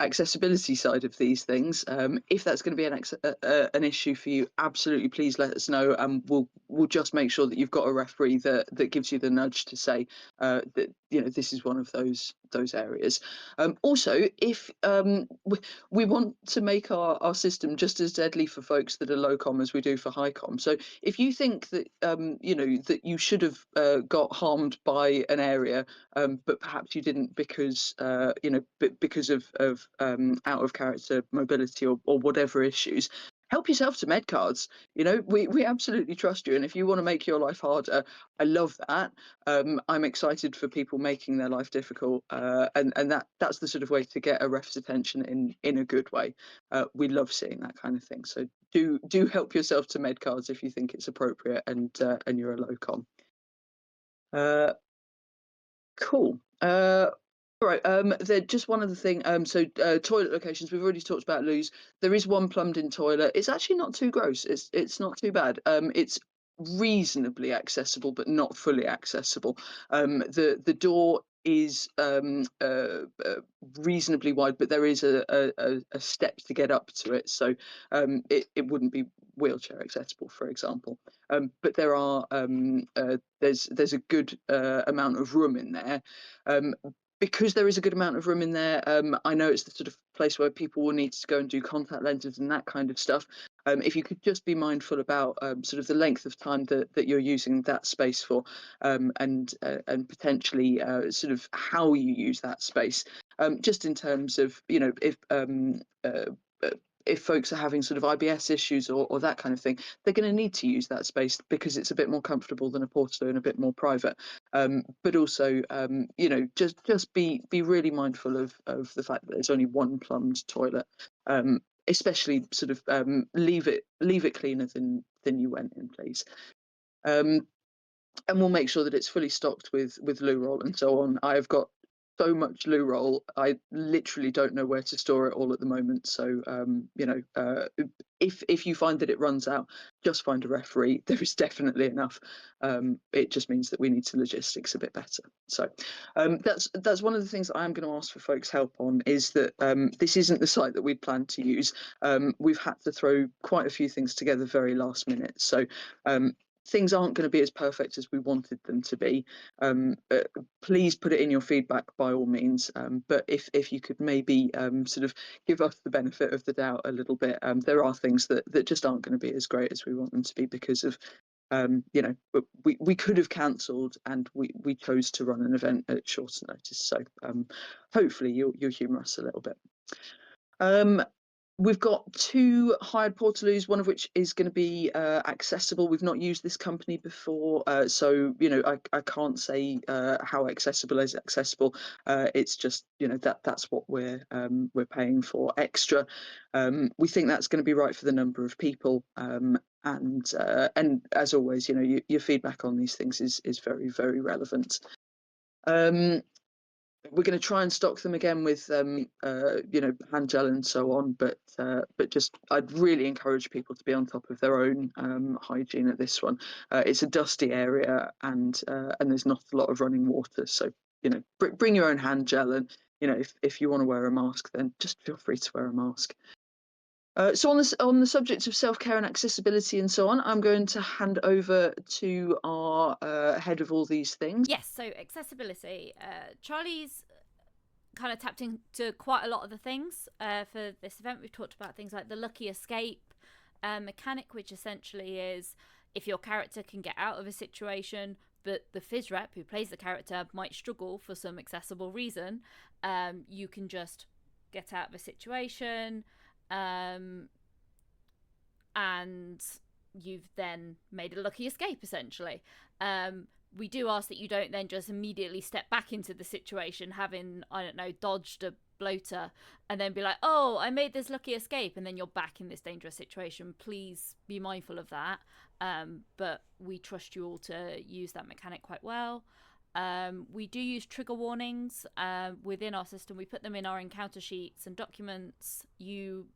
accessibility side of these things, if that's going to be an issue for you, absolutely please let us know, and we'll just make sure that you've got a referee that gives you the nudge to say that this is one of those areas. Also, if we want to make our system just as deadly for folks that are low com as we do for high com, so if you think that that you should have got harmed by an area, but perhaps you didn't because because of out of character mobility or whatever issues, help yourself to med cards. We absolutely trust you, and if you want to make your life harder, I love that. I'm excited for people making their life difficult, and that's the sort of way to get a ref's attention in a good way. We love seeing that kind of thing, so do help yourself to med cards if you think it's appropriate and you're a low com. Cool. All right. Just one other thing. So toilet locations. We've already talked about loos. There is one plumbed-in toilet. It's actually not too gross. It's not too bad. It's reasonably accessible, but not fully accessible. The door is reasonably wide, but there is a step to get up to it, so it wouldn't be wheelchair accessible, for example. But there are there's a good amount of room in there. Because there is a good amount of room in there, I know it's the sort of place where people will need to go and do contact lenses and that kind of stuff. If you could just be mindful about sort of the length of time that you're using that space for, and potentially sort of how you use that space, just in terms of if folks are having sort of IBS issues or that kind of thing, they're going to need to use that space because it's a bit more comfortable than a portaloo and a bit more private. But also, just be really mindful of the fact that there's only one plumbed toilet. Especially sort of leave it cleaner than you went in, please. And we'll make sure that it's fully stocked with loo roll and so on. I've got so much loo roll, I literally don't know where to store it all at the moment. So if you find that it runs out, just find a referee. There is definitely enough. It just means that we need to logistics a bit better. So that's one of the things that I'm going to ask for folks' help on, is that this isn't the site that we'd planned to use. We've had to throw quite a few things together very last minute. So things aren't going to be as perfect as we wanted them to be. Please put it in your feedback by all means. But if you could maybe sort of give us the benefit of the doubt a little bit, there are things that just aren't going to be as great as we want them to be because of we could have cancelled and we chose to run an event at shorter notice. So hopefully you'll humour us a little bit. We've got 2 hired portaloos, one of which is going to be accessible. We've not used this company before, so I can't say how accessible is accessible. It's just that's what we're paying for extra. We think that's going to be right for the number of people, and as always, your feedback on these things is very, very relevant. We're going to try and stock them again with hand gel and so on, but just I'd really encourage people to be on top of their own hygiene at this one. It's a dusty area and there's not a lot of running water, so bring your own hand gel, and if you want to wear a mask, then just feel free to wear a mask. So on the subject of self-care and accessibility and so on, I'm going to hand over to our head of all these things. Yes, so accessibility. Charlie's kind of tapped into quite a lot of the things for this event. We've talked about things like the lucky escape mechanic, which essentially is if your character can get out of a situation, but the phys rep who plays the character might struggle for some accessible reason, you can just get out of a situation and you've then made a lucky escape, essentially. We do ask that you don't then just immediately step back into the situation, having, I don't know, dodged a bloater, and then be like, oh, I made this lucky escape, and then you're back in this dangerous situation. Please be mindful of that. But we trust you all to use that mechanic quite well. We do use trigger warnings within our system. We put them in our encounter sheets and documents. You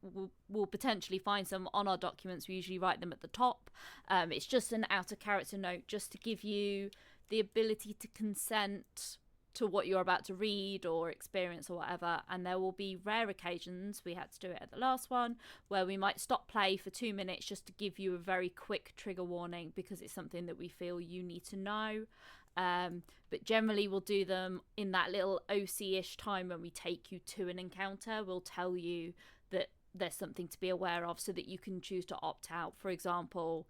will potentially find some on our documents. We usually write them at the top. It's just an out of character note just to give you the ability to consent to what you're about to read or experience or whatever. And there will be rare occasions, we had to do it at the last one, where we might stop play for 2 minutes just to give you a very quick trigger warning because it's something that we feel you need to know. But generally we'll do them in that little OC-ish time when we take you to an encounter. We'll tell you that there's something to be aware of so that you can choose to opt out. For example,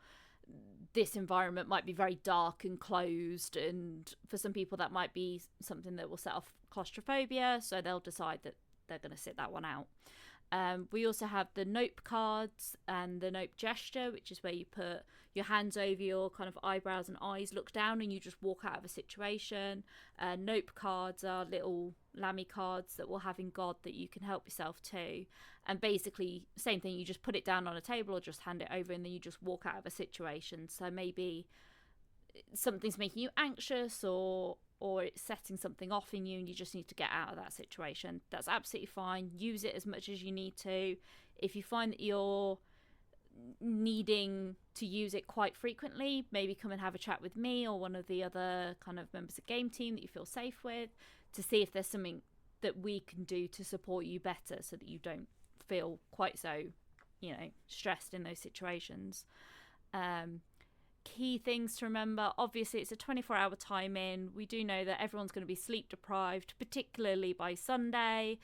this environment might be very dark and closed, and for some people that might be something that will set off claustrophobia, so they'll decide that they're going to sit that one out. We also have the nope cards and the nope gesture, which is where you put your hands over your kind of eyebrows and eyes, look down, and you just walk out of a situation. Nope cards are little lammy cards that will have in God that you can help yourself to. And basically, same thing, you just put it down on a table or just hand it over, and then you just walk out of a situation. So maybe something's making you anxious, or it's setting something off in you and you just need to get out of that situation. That's absolutely fine. Use it as much as you need to. If you find that you're needing to use it quite frequently, maybe come and have a chat with me or one of the other kind of members of the game team that you feel safe with, to see if there's something that we can do to support you better so that you don't feel quite so, stressed in those situations. Key things to remember, obviously it's a 24-hour time in. We do know that everyone's going to be sleep deprived, particularly by Sunday.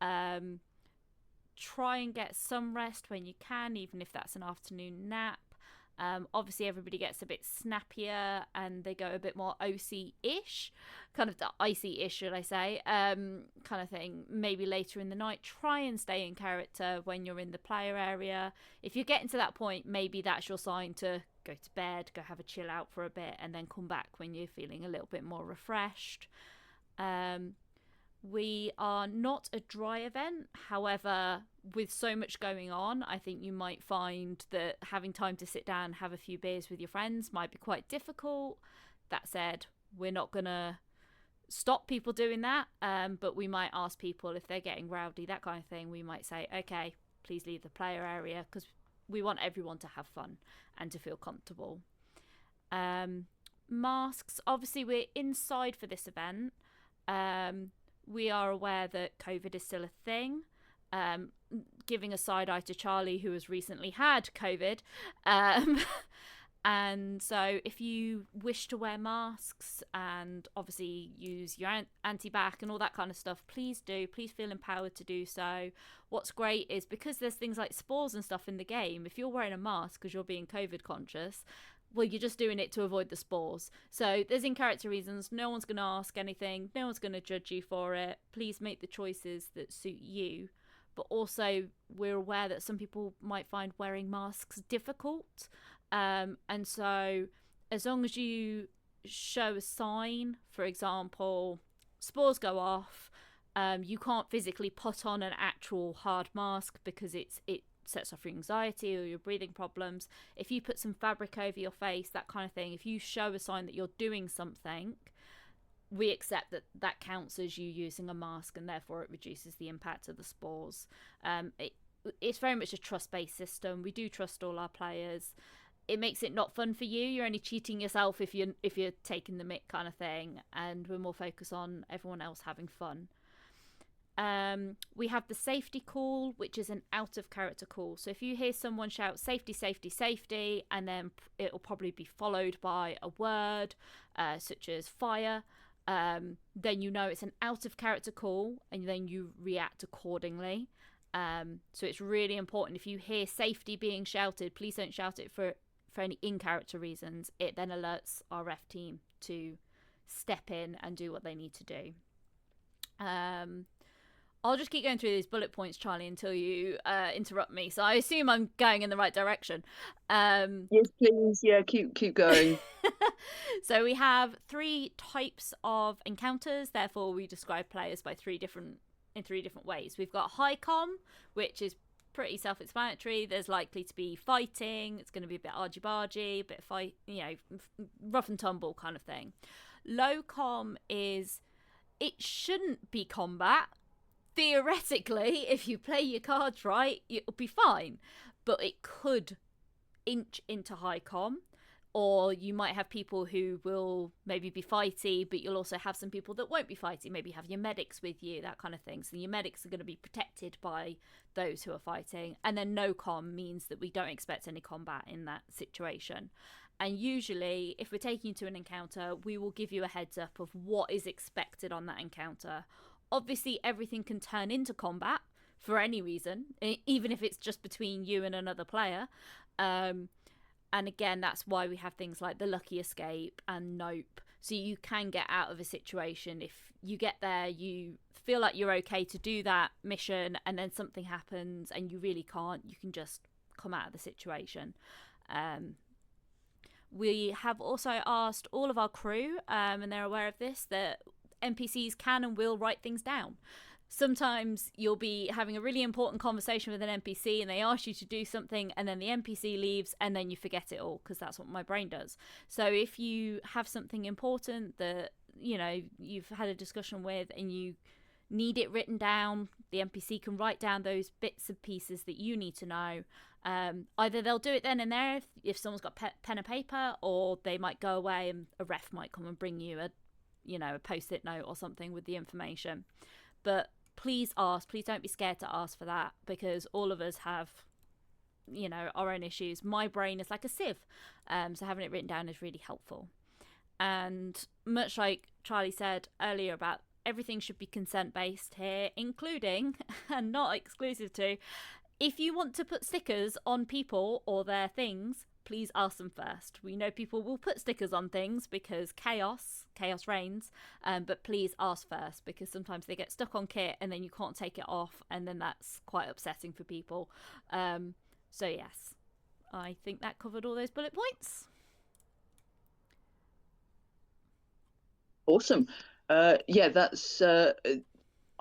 Try and get some rest when you can, even if that's an afternoon nap. Obviously everybody gets a bit snappier and they go a bit more OC-ish, kind of the icy-ish, should I say, kind of thing, maybe later in the night. Try and stay in character when you're in the player area. If you're getting to that point, maybe that's your sign to go to bed, go have a chill out for a bit, and then come back when you're feeling a little bit more refreshed. We are not a dry event. However, with so much going on, I think you might find that having time to sit down and have a few beers with your friends might be quite difficult. That said, we're not going to stop people doing that, but we might ask people if they're getting rowdy, that kind of thing. We might say, okay, please leave the player area, because we want everyone to have fun and to feel comfortable. Masks, obviously we're inside for this event. We are aware that COVID is still a thing. Giving a side eye to Charlie, who has recently had COVID. And so if you wish to wear masks and obviously use your anti-bac and all that kind of stuff, please do. Please feel empowered to do so. What's great is because there's things like spores and stuff in the game, if you're wearing a mask because you're being COVID conscious, well, you're just doing it to avoid the spores. So there's in-character reasons. No one's going to ask anything. No one's going to judge you for it. Please make the choices that suit you. But also, we're aware that some people might find wearing masks difficult. And so as long as you show a sign, for example, spores go off, you can't physically put on an actual hard mask because it sets off your anxiety or your breathing problems. If you put some fabric over your face, that kind of thing, if you show a sign that you're doing something, we accept that counts as you using a mask, and therefore it reduces the impact of the spores. It's very much a trust-based system. We do trust all our players. It makes it not fun for you. You're only cheating yourself if you're taking the mick, kind of thing, and we're more focused on everyone else having fun. We have the safety call, which is an out of character call. So if you hear someone shout safety, safety, safety, and then it will probably be followed by a word such as fire, then you know it's an out of character call, and then you react accordingly. So it's really important, if you hear safety being shouted, please don't shout it for any in-character reasons. It then alerts our ref team to step in and do what they need to do. I'll just keep going through these bullet points, Charlie, until you interrupt me. So I assume I'm going in the right direction. Yes, please. Yeah, keep going. So we have 3 types of encounters. Therefore, we describe players by 3 different ways. We've got high com, which is pretty self-explanatory. There's likely to be fighting. It's going to be a bit argy-bargy, a bit rough and tumble kind of thing. Low com is, it shouldn't be combat. Theoretically, if you play your cards right, it'll be fine. But it could inch into high com, or you might have people who will maybe be fighty, but you'll also have some people that won't be fighty. Maybe have your medics with you, that kind of thing. So your medics are going to be protected by those who are fighting. And then no com means that we don't expect any combat in that situation. And usually, if we're taking you to an encounter, we will give you a heads up of what is expected on that encounter. Obviously, everything can turn into combat for any reason, even if it's just between you and another player. And again, that's why we have things like the lucky escape and nope. So you can get out of a situation. If you get there, you feel like you're okay to do that mission, and then something happens and you really can't, you can just come out of the situation. We have also asked all of our crew, and they're aware of this, that NPCs can and will write things down. Sometimes you'll be having a really important conversation with an NPC and they ask you to do something, and then the NPC leaves and then you forget it all, because that's what my brain does. So if you have something important that, you know, you've had a discussion with and you need it written down, the NPC can write down those bits and pieces that you need to know. Either they'll do it then and there if someone's got pen and paper, or they might go away and a ref might come and bring you a post-it note or something with the information. But please don't be scared to ask for that, because all of us have, our own issues. My brain is like a sieve, so having it written down is really helpful. And much like Charlie said earlier about everything should be consent-based here, including, and not exclusive to, if you want to put stickers on people or their things, please ask them first. We know people will put stickers on things because chaos reigns, but please ask first, because sometimes they get stuck on kit and then you can't take it off, and then that's quite upsetting for people. So yes, I think that covered all those bullet points. Awesome. Yeah, that's.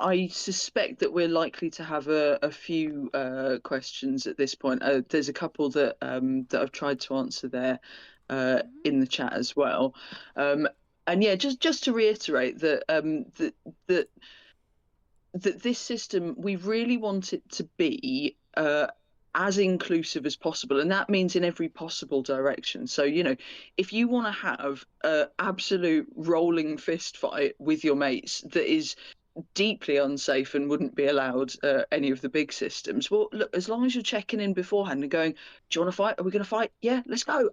I suspect that we're likely to have a few questions at this point. There's a couple that I've tried to answer there in the chat as well. And yeah, just to reiterate that that this system, we really want it to be as inclusive as possible, and that means in every possible direction. So, if you want to have an absolute rolling fist fight with your mates that is deeply unsafe and wouldn't be allowed any of the big systems, well, look, as long as you're checking in beforehand and going, do you want to fight? Are we going to fight? Yeah, let's go.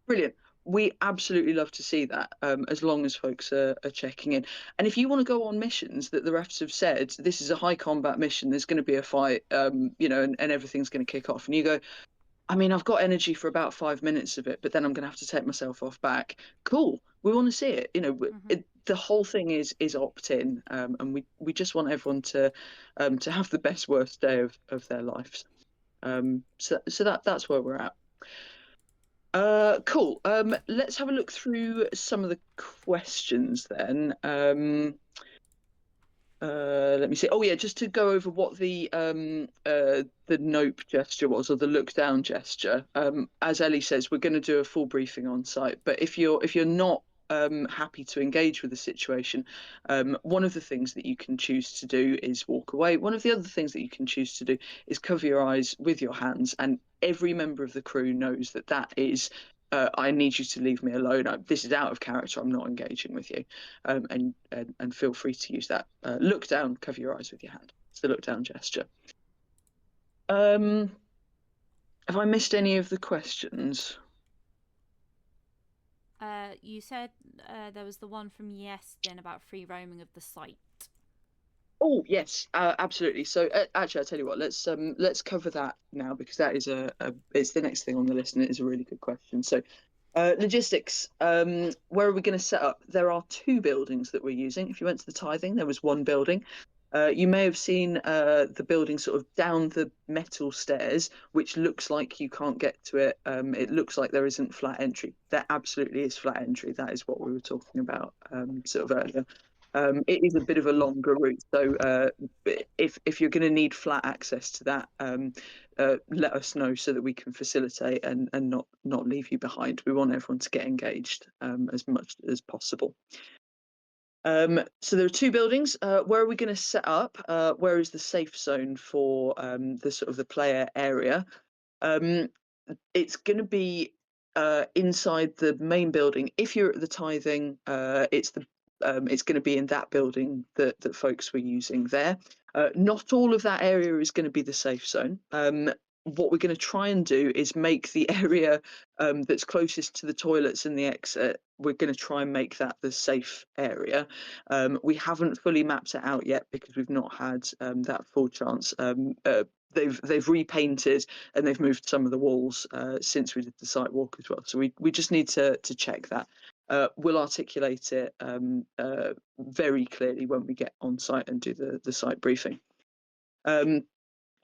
Brilliant. We absolutely love to see that, as long as folks are checking in. And if you want to go on missions that the refs have said, this is a high combat mission, there's going to be a fight, and everything's going to kick off, and you go, I mean, I've got energy for about 5 minutes of it, but then I'm going to have to take myself off back. Cool. We want to see it. The whole thing is opt-in, and we just want everyone to have the best worst day of their lives. So that's where we're at. Cool. Let's have a look through some of the questions then. Let me see. Oh yeah, just to go over what the nope gesture was, or the look down gesture. As Ellie says, we're going to do a full briefing on site. But if you're not happy to engage with the situation, one of the things that you can choose to do is walk away. One of the other things that you can choose to do is cover your eyes with your hands, and every member of the crew knows that is I need you to leave me alone. This is out of character. I'm not engaging with you. And feel free to use that. Look down, cover your eyes with your hand. It's the look down gesture. Have I missed any of the questions? You said there was the one from Yestin about free roaming of the site. Oh yes, absolutely. So actually, I'll tell you what. Let's cover that now, because that is it's the next thing on the list, and it is a really good question. So, logistics. Where are we going to set up? There are 2 buildings that we're using. If you went to the tithing, there was 1 building. You may have seen the building sort of down the metal stairs, which looks like you can't get to it. It looks like there isn't flat entry. There absolutely is flat entry. That is what we were talking about sort of earlier. It is a bit of a longer route, so if you're going to need flat access to that, let us know so that we can facilitate and not leave you behind. We want everyone to get engaged as much as possible. So there are two buildings. Where are we going to set up? Where is the safe zone for the sort of the player area? It's going to be inside the main building. If you're at the tithing, it's going to be in that building that folks were using there. Not all of that area is going to be the safe zone. What we're going to try and do is make the area that's closest to the toilets and the exit, we're going to try and make that the safe area. We haven't fully mapped it out yet because we've not had that full chance. They've repainted and they've moved some of the walls since we did the site walk as well. So we just need to check that. We'll articulate it very clearly when we get on site and do the site briefing.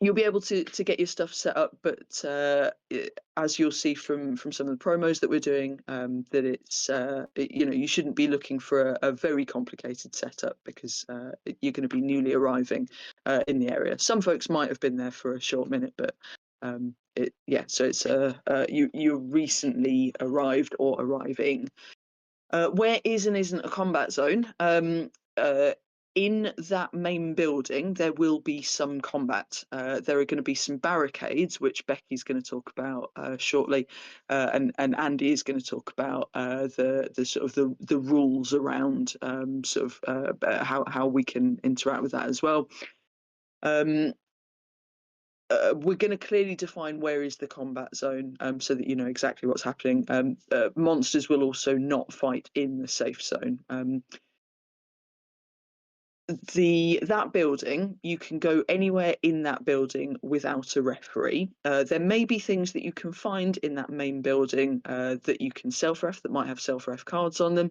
You'll be able to get your stuff set up, but as you'll see from some of the promos that we're doing, that it's you shouldn't be looking for a very complicated setup because you're going to be newly arriving in the area. Some folks might have been there for a short minute, but so it's you recently arrived or arriving. Where is and isn't a combat zone? In that main building, there will be some combat. There are going to be some barricades, which Becky's going to talk about shortly, and Andy is going to talk about the sort of the rules around how we can interact with that as well. We're going to clearly define where is the combat zone so that you know exactly what's happening. Monsters will also not fight in the safe zone. That building, you can go anywhere in that building without a referee. There may be things that you can find in that main building that you can self-ref, that might have self-ref cards on them.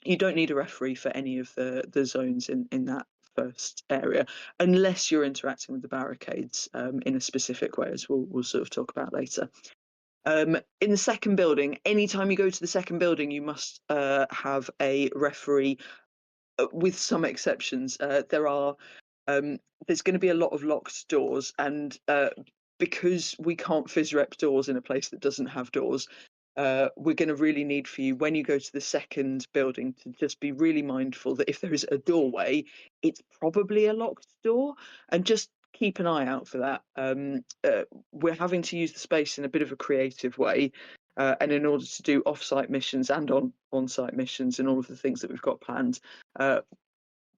You don't need a referee for any of the zones in that first area, unless you're interacting with the barricades in a specific way, as we'll sort of talk about later. In the second building, anytime you go to the second building, you must have a referee. With some exceptions, there's going to be a lot of locked doors, and because we can't phys rep doors in a place that doesn't have doors, we're going to really need for you when you go to the second building to just be really mindful that if there is a doorway, it's probably a locked door, and just keep an eye out for that. We're having to use the space in a bit of a creative way. And in order to do off-site missions and on-site missions and all of the things that we've got planned,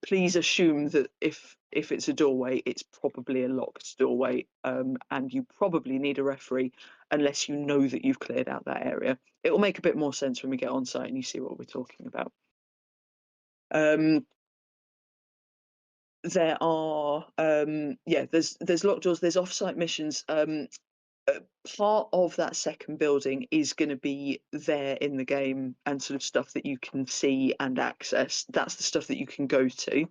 please assume that if it's a doorway, it's probably a locked doorway, and you probably need a referee unless you know that you've cleared out that area. It will make a bit more sense when we get on site and you see what we're talking about. There are there's locked doors, there's off-site missions. Part of that second building is going to be there in the game and sort of stuff that you can see and access. That's the stuff that you can go to.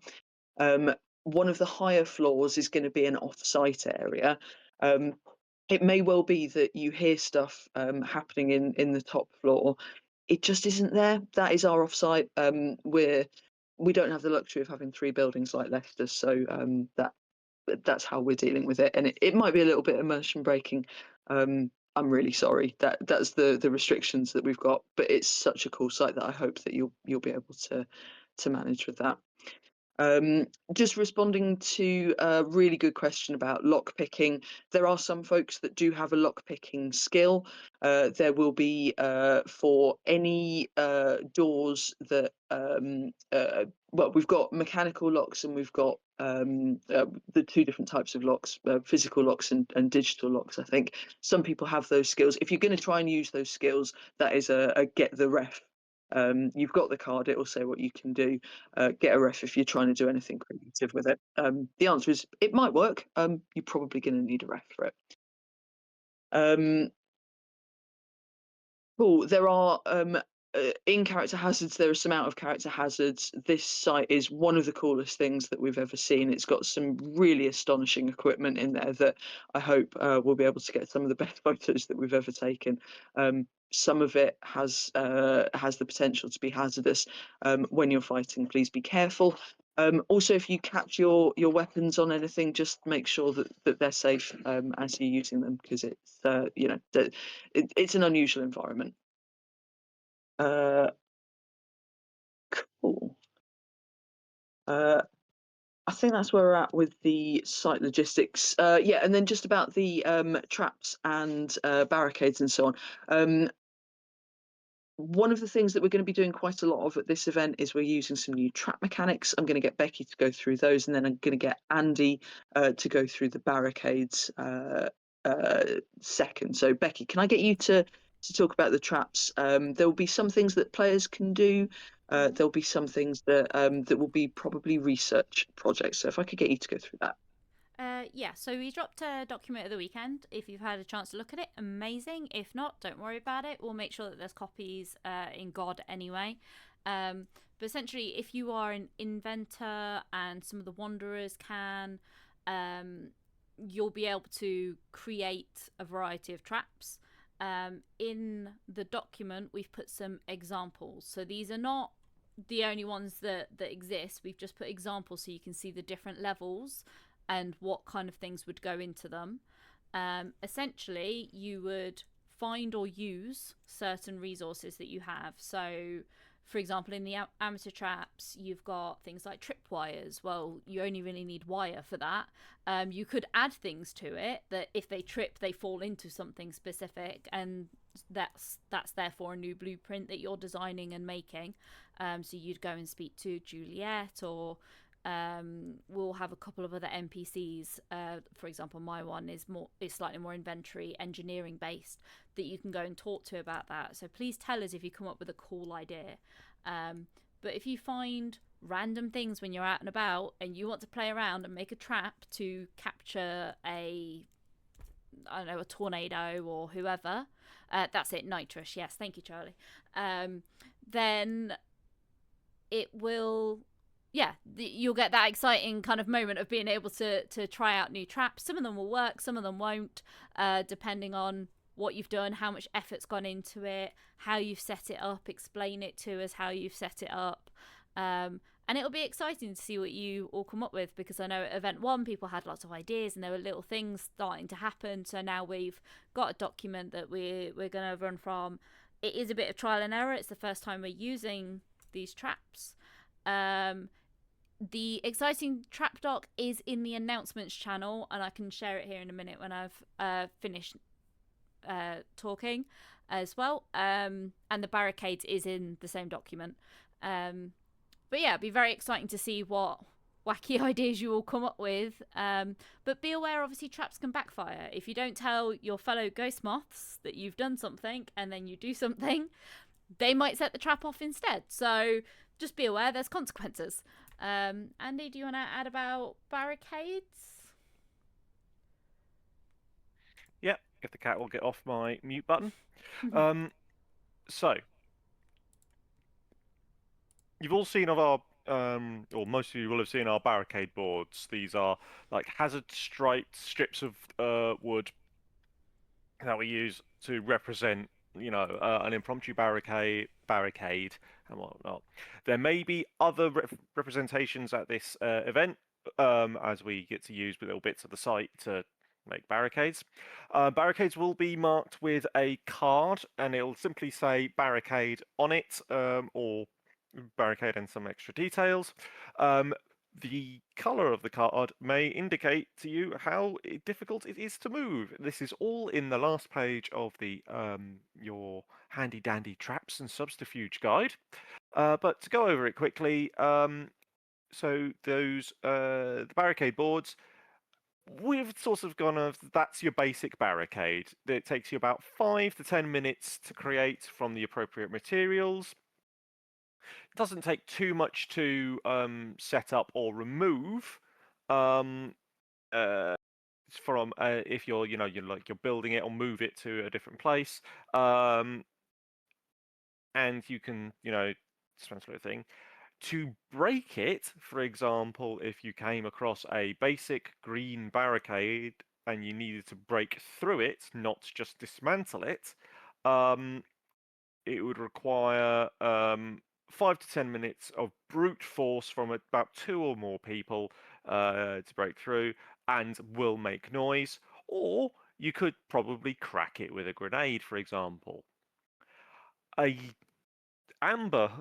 One of the higher floors is going to be an off-site area. It may well be that you hear stuff happening in the top floor. It just isn't there. That is our off-site. We don't have the luxury of having 3 buildings like Leicester, so that's how we're dealing with it, and it might be a little bit immersion breaking. I'm really sorry. That's the restrictions that we've got, but it's such a cool site that I hope that you'll be able to manage with that. Just responding to a really good question about lock picking. There are some folks that do have a lock picking skill. There will be for any doors that we've got mechanical locks and we've got the 2 different types of locks, physical locks and digital locks. I think some people have those skills. If you're going to try and use those skills, that is a get the ref. You've got the card, it will say what you can do. Get a ref if you're trying to do anything creative with it. The answer is it might work. You're probably going to need a ref for it. Cool. There are in character hazards, there are some out of character hazards. This site is one of the coolest things that we've ever seen. It's got some really astonishing equipment in there that I hope we'll be able to get some of the best photos that we've ever taken. Some of it has the potential to be hazardous. When you're fighting, please be careful. Also, if you catch your weapons on anything, just make sure that they're safe as you're using them, because it's it's an unusual environment. Cool. I think that's where we're at with the site logistics. Yeah, and then just about the traps and barricades and so on. One of the things that we're going to be doing quite a lot of at this event is we're using some new trap mechanics. I'm going to get Becky to go through those, and then I'm going to get Andy to go through the barricades second. So Becky, can I get you to talk about the traps? There will be some things that players can do. There'll be some things that that will be probably research projects. So if I could get you to go through that. Yeah, so we dropped a document of the weekend. If you've had a chance to look at it, amazing. If not, don't worry about it. We'll make sure that there's copies in God anyway. But essentially, if you are an inventor and some of the wanderers can, you'll be able to create a variety of traps. In the document, we've put some examples. So these are not the only ones that exist. We've just put examples so you can see the different levels and what kind of things would go into them. Essentially, you would find or use certain resources that you have. So, for example, in the amateur traps, you've got things like tripwires. Well, you only really need wire for that. You could add things to it that if they trip, they fall into something specific, and that's therefore a new blueprint that you're designing and making. So you'd go and speak to Juliet, or we'll have a couple of other NPCs. For example, my one is slightly more inventory engineering based, that you can go and talk to about that. So please tell us if you come up with a cool idea. But if you find random things when you're out and about and you want to play around and make a trap to capture a tornado or whoever, that's it, nitrous. Yes, thank you, Charlie. Then it will. Yeah, you'll get that exciting kind of moment of being able to try out new traps. Some of them will work, some of them won't, depending on what you've done, how much effort's gone into it, how you've set it up. Explain it to us how you've set it up. And it'll be exciting to see what you all come up with, because I know at Event 1 people had lots of ideas and there were little things starting to happen. So now we've got a document that we're going to run from. It is a bit of trial and error. It's the first time we're using these traps. The exciting trap doc is in the announcements channel, and I can share it here in a minute when I've finished talking as well. And the barricades is in the same document. But yeah, it'd be very exciting to see what wacky ideas you all come up with. But be aware, obviously, traps can backfire. If you don't tell your fellow ghost moths that you've done something and then you do something, they might set the trap off instead. So just be aware, there's consequences. Andy, do you want to add about barricades? Yep, if the cat will get off my mute button. So, you've all seen of our, or most of you will have seen our barricade boards. These are like hazard striped strips of wood that we use to represent, an impromptu barricade and whatnot. There may be other representations at this event, as we get to use little bits of the site to make barricades. Barricades will be marked with a card, and it'll simply say barricade on it, or barricade and some extra details. The color of the card may indicate to you how difficult it is to move. This is all in the last page of the your handy dandy traps and subterfuge guide. But to go over it quickly, so those the barricade boards, we've sort of gone of that's your basic barricade. It takes you about 5 to 10 minutes to create from the appropriate materials. It doesn't take too much to set up or remove. From if you're you're building it or move it to a different place. and you can, dismantle a thing. To break it, for example, if you came across a basic green barricade and you needed to break through it, not just dismantle it, it would require 5 to 10 minutes of brute force from about 2 or more people to break through, and will make noise. Or you could probably crack it with a grenade, for example. A amber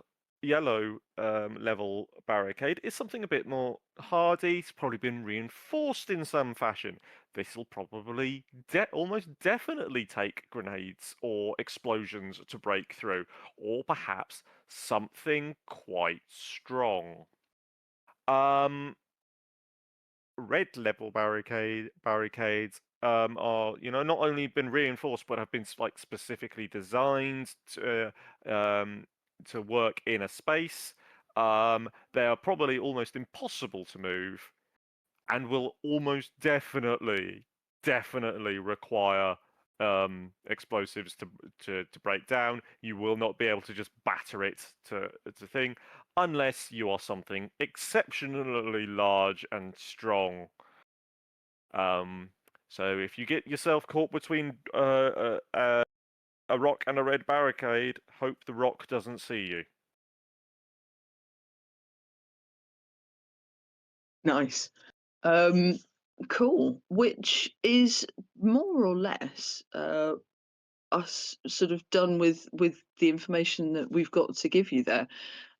yellow level barricade is something a bit more hardy. It's probably been reinforced in some fashion. This will probably almost definitely take grenades or explosions to break through, or perhaps something quite strong. Red level barricades are not only been reinforced but have been like specifically designed to work in a space. They are probably almost impossible to move, and will almost definitely require explosives to break down. You will not be able to just batter it to thing, unless you are something exceptionally large and strong. So if you get yourself caught between a rock and a red barricade, hope the rock doesn't see you. Nice. Cool. Which is more or less us sort of done with the information that we've got to give you there.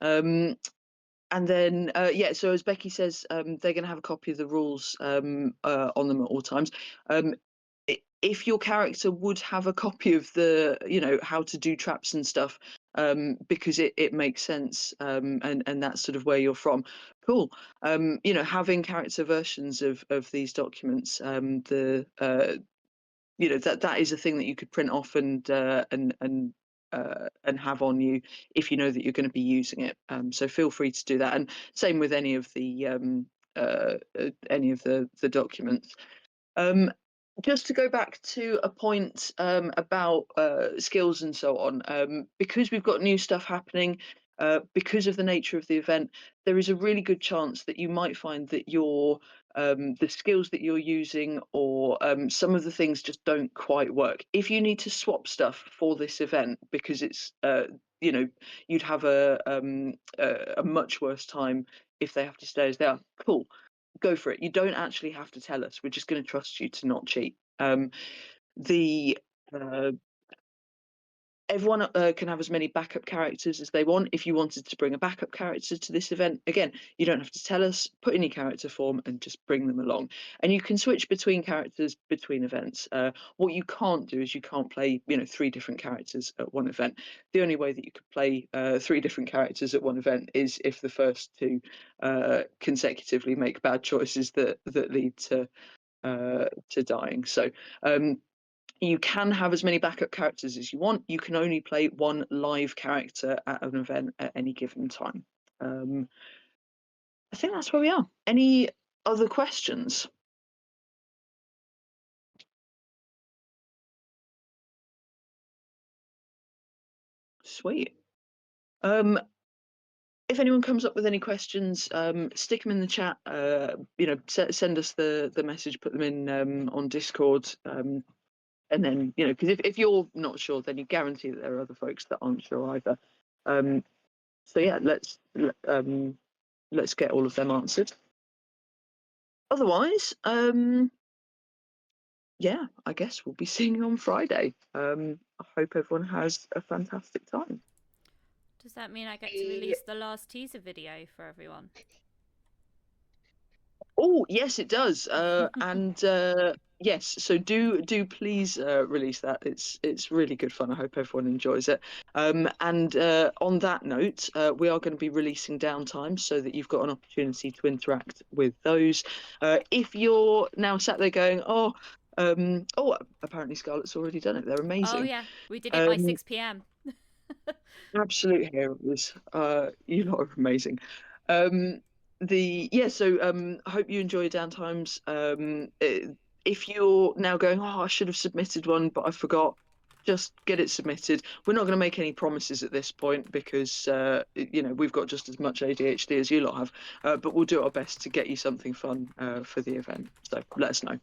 And then, so as Becky says, they're going to have a copy of the rules on them at all times. If your character would have a copy of the, how to do traps and stuff, because it makes sense, and that's sort of where you're from. Cool. Having character versions of these documents, that is a thing that you could print off and have on you if you know that you're going to be using it. So feel free to do that, and same with any of the documents. Just to go back to a point about skills and so on, because we've got new stuff happening, because of the nature of the event, there is a really good chance that you might find that the skills that you're using, or some of the things just don't quite work. If you need to swap stuff for this event because it's you'd have a much worse time if they have to stay as they are. Cool, go for it. You don't actually have to tell us. We're just going to trust you to not cheat. The Everyone can have as many backup characters as they want. If you wanted to bring a backup character to this event, again, you don't have to tell us. Put in your character form and just bring them along. And you can switch between characters between events. What you can't do is you can't play, 3 different characters at one event. The only way that you could play 3 different characters at one event is if the first 2 consecutively make bad choices that lead to dying. So you can have as many backup characters as you want. You can only play 1 live character at an event at any given time. I think that's where we are. Any other questions? Sweet. If anyone comes up with any questions, stick them in the chat. Send us the message, put them in on Discord. And then, because if you're not sure, then you guarantee that there are other folks that aren't sure either. So yeah, let's get all of them answered. Otherwise, yeah, I guess we'll be seeing you on Friday. I hope everyone has a fantastic time. Does that mean I get to release the last teaser video for everyone? Oh, yes, it does. And yes, so do please release that. It's really good fun. I hope everyone enjoys it. And on that note, we are going to be releasing downtime so that you've got an opportunity to interact with those. If you're now sat there going, apparently Scarlett's already done it. They're amazing. Oh yeah, we did it by 6 p.m. Absolute heroes. You lot are amazing. I hope you enjoy downtimes. If you're now going, I should have submitted one, but I forgot. just get it submitted. We're not going to make any promises at this point because we've got just as much ADHD as you lot have, but we'll do our best to get you something fun for the event. So let us know.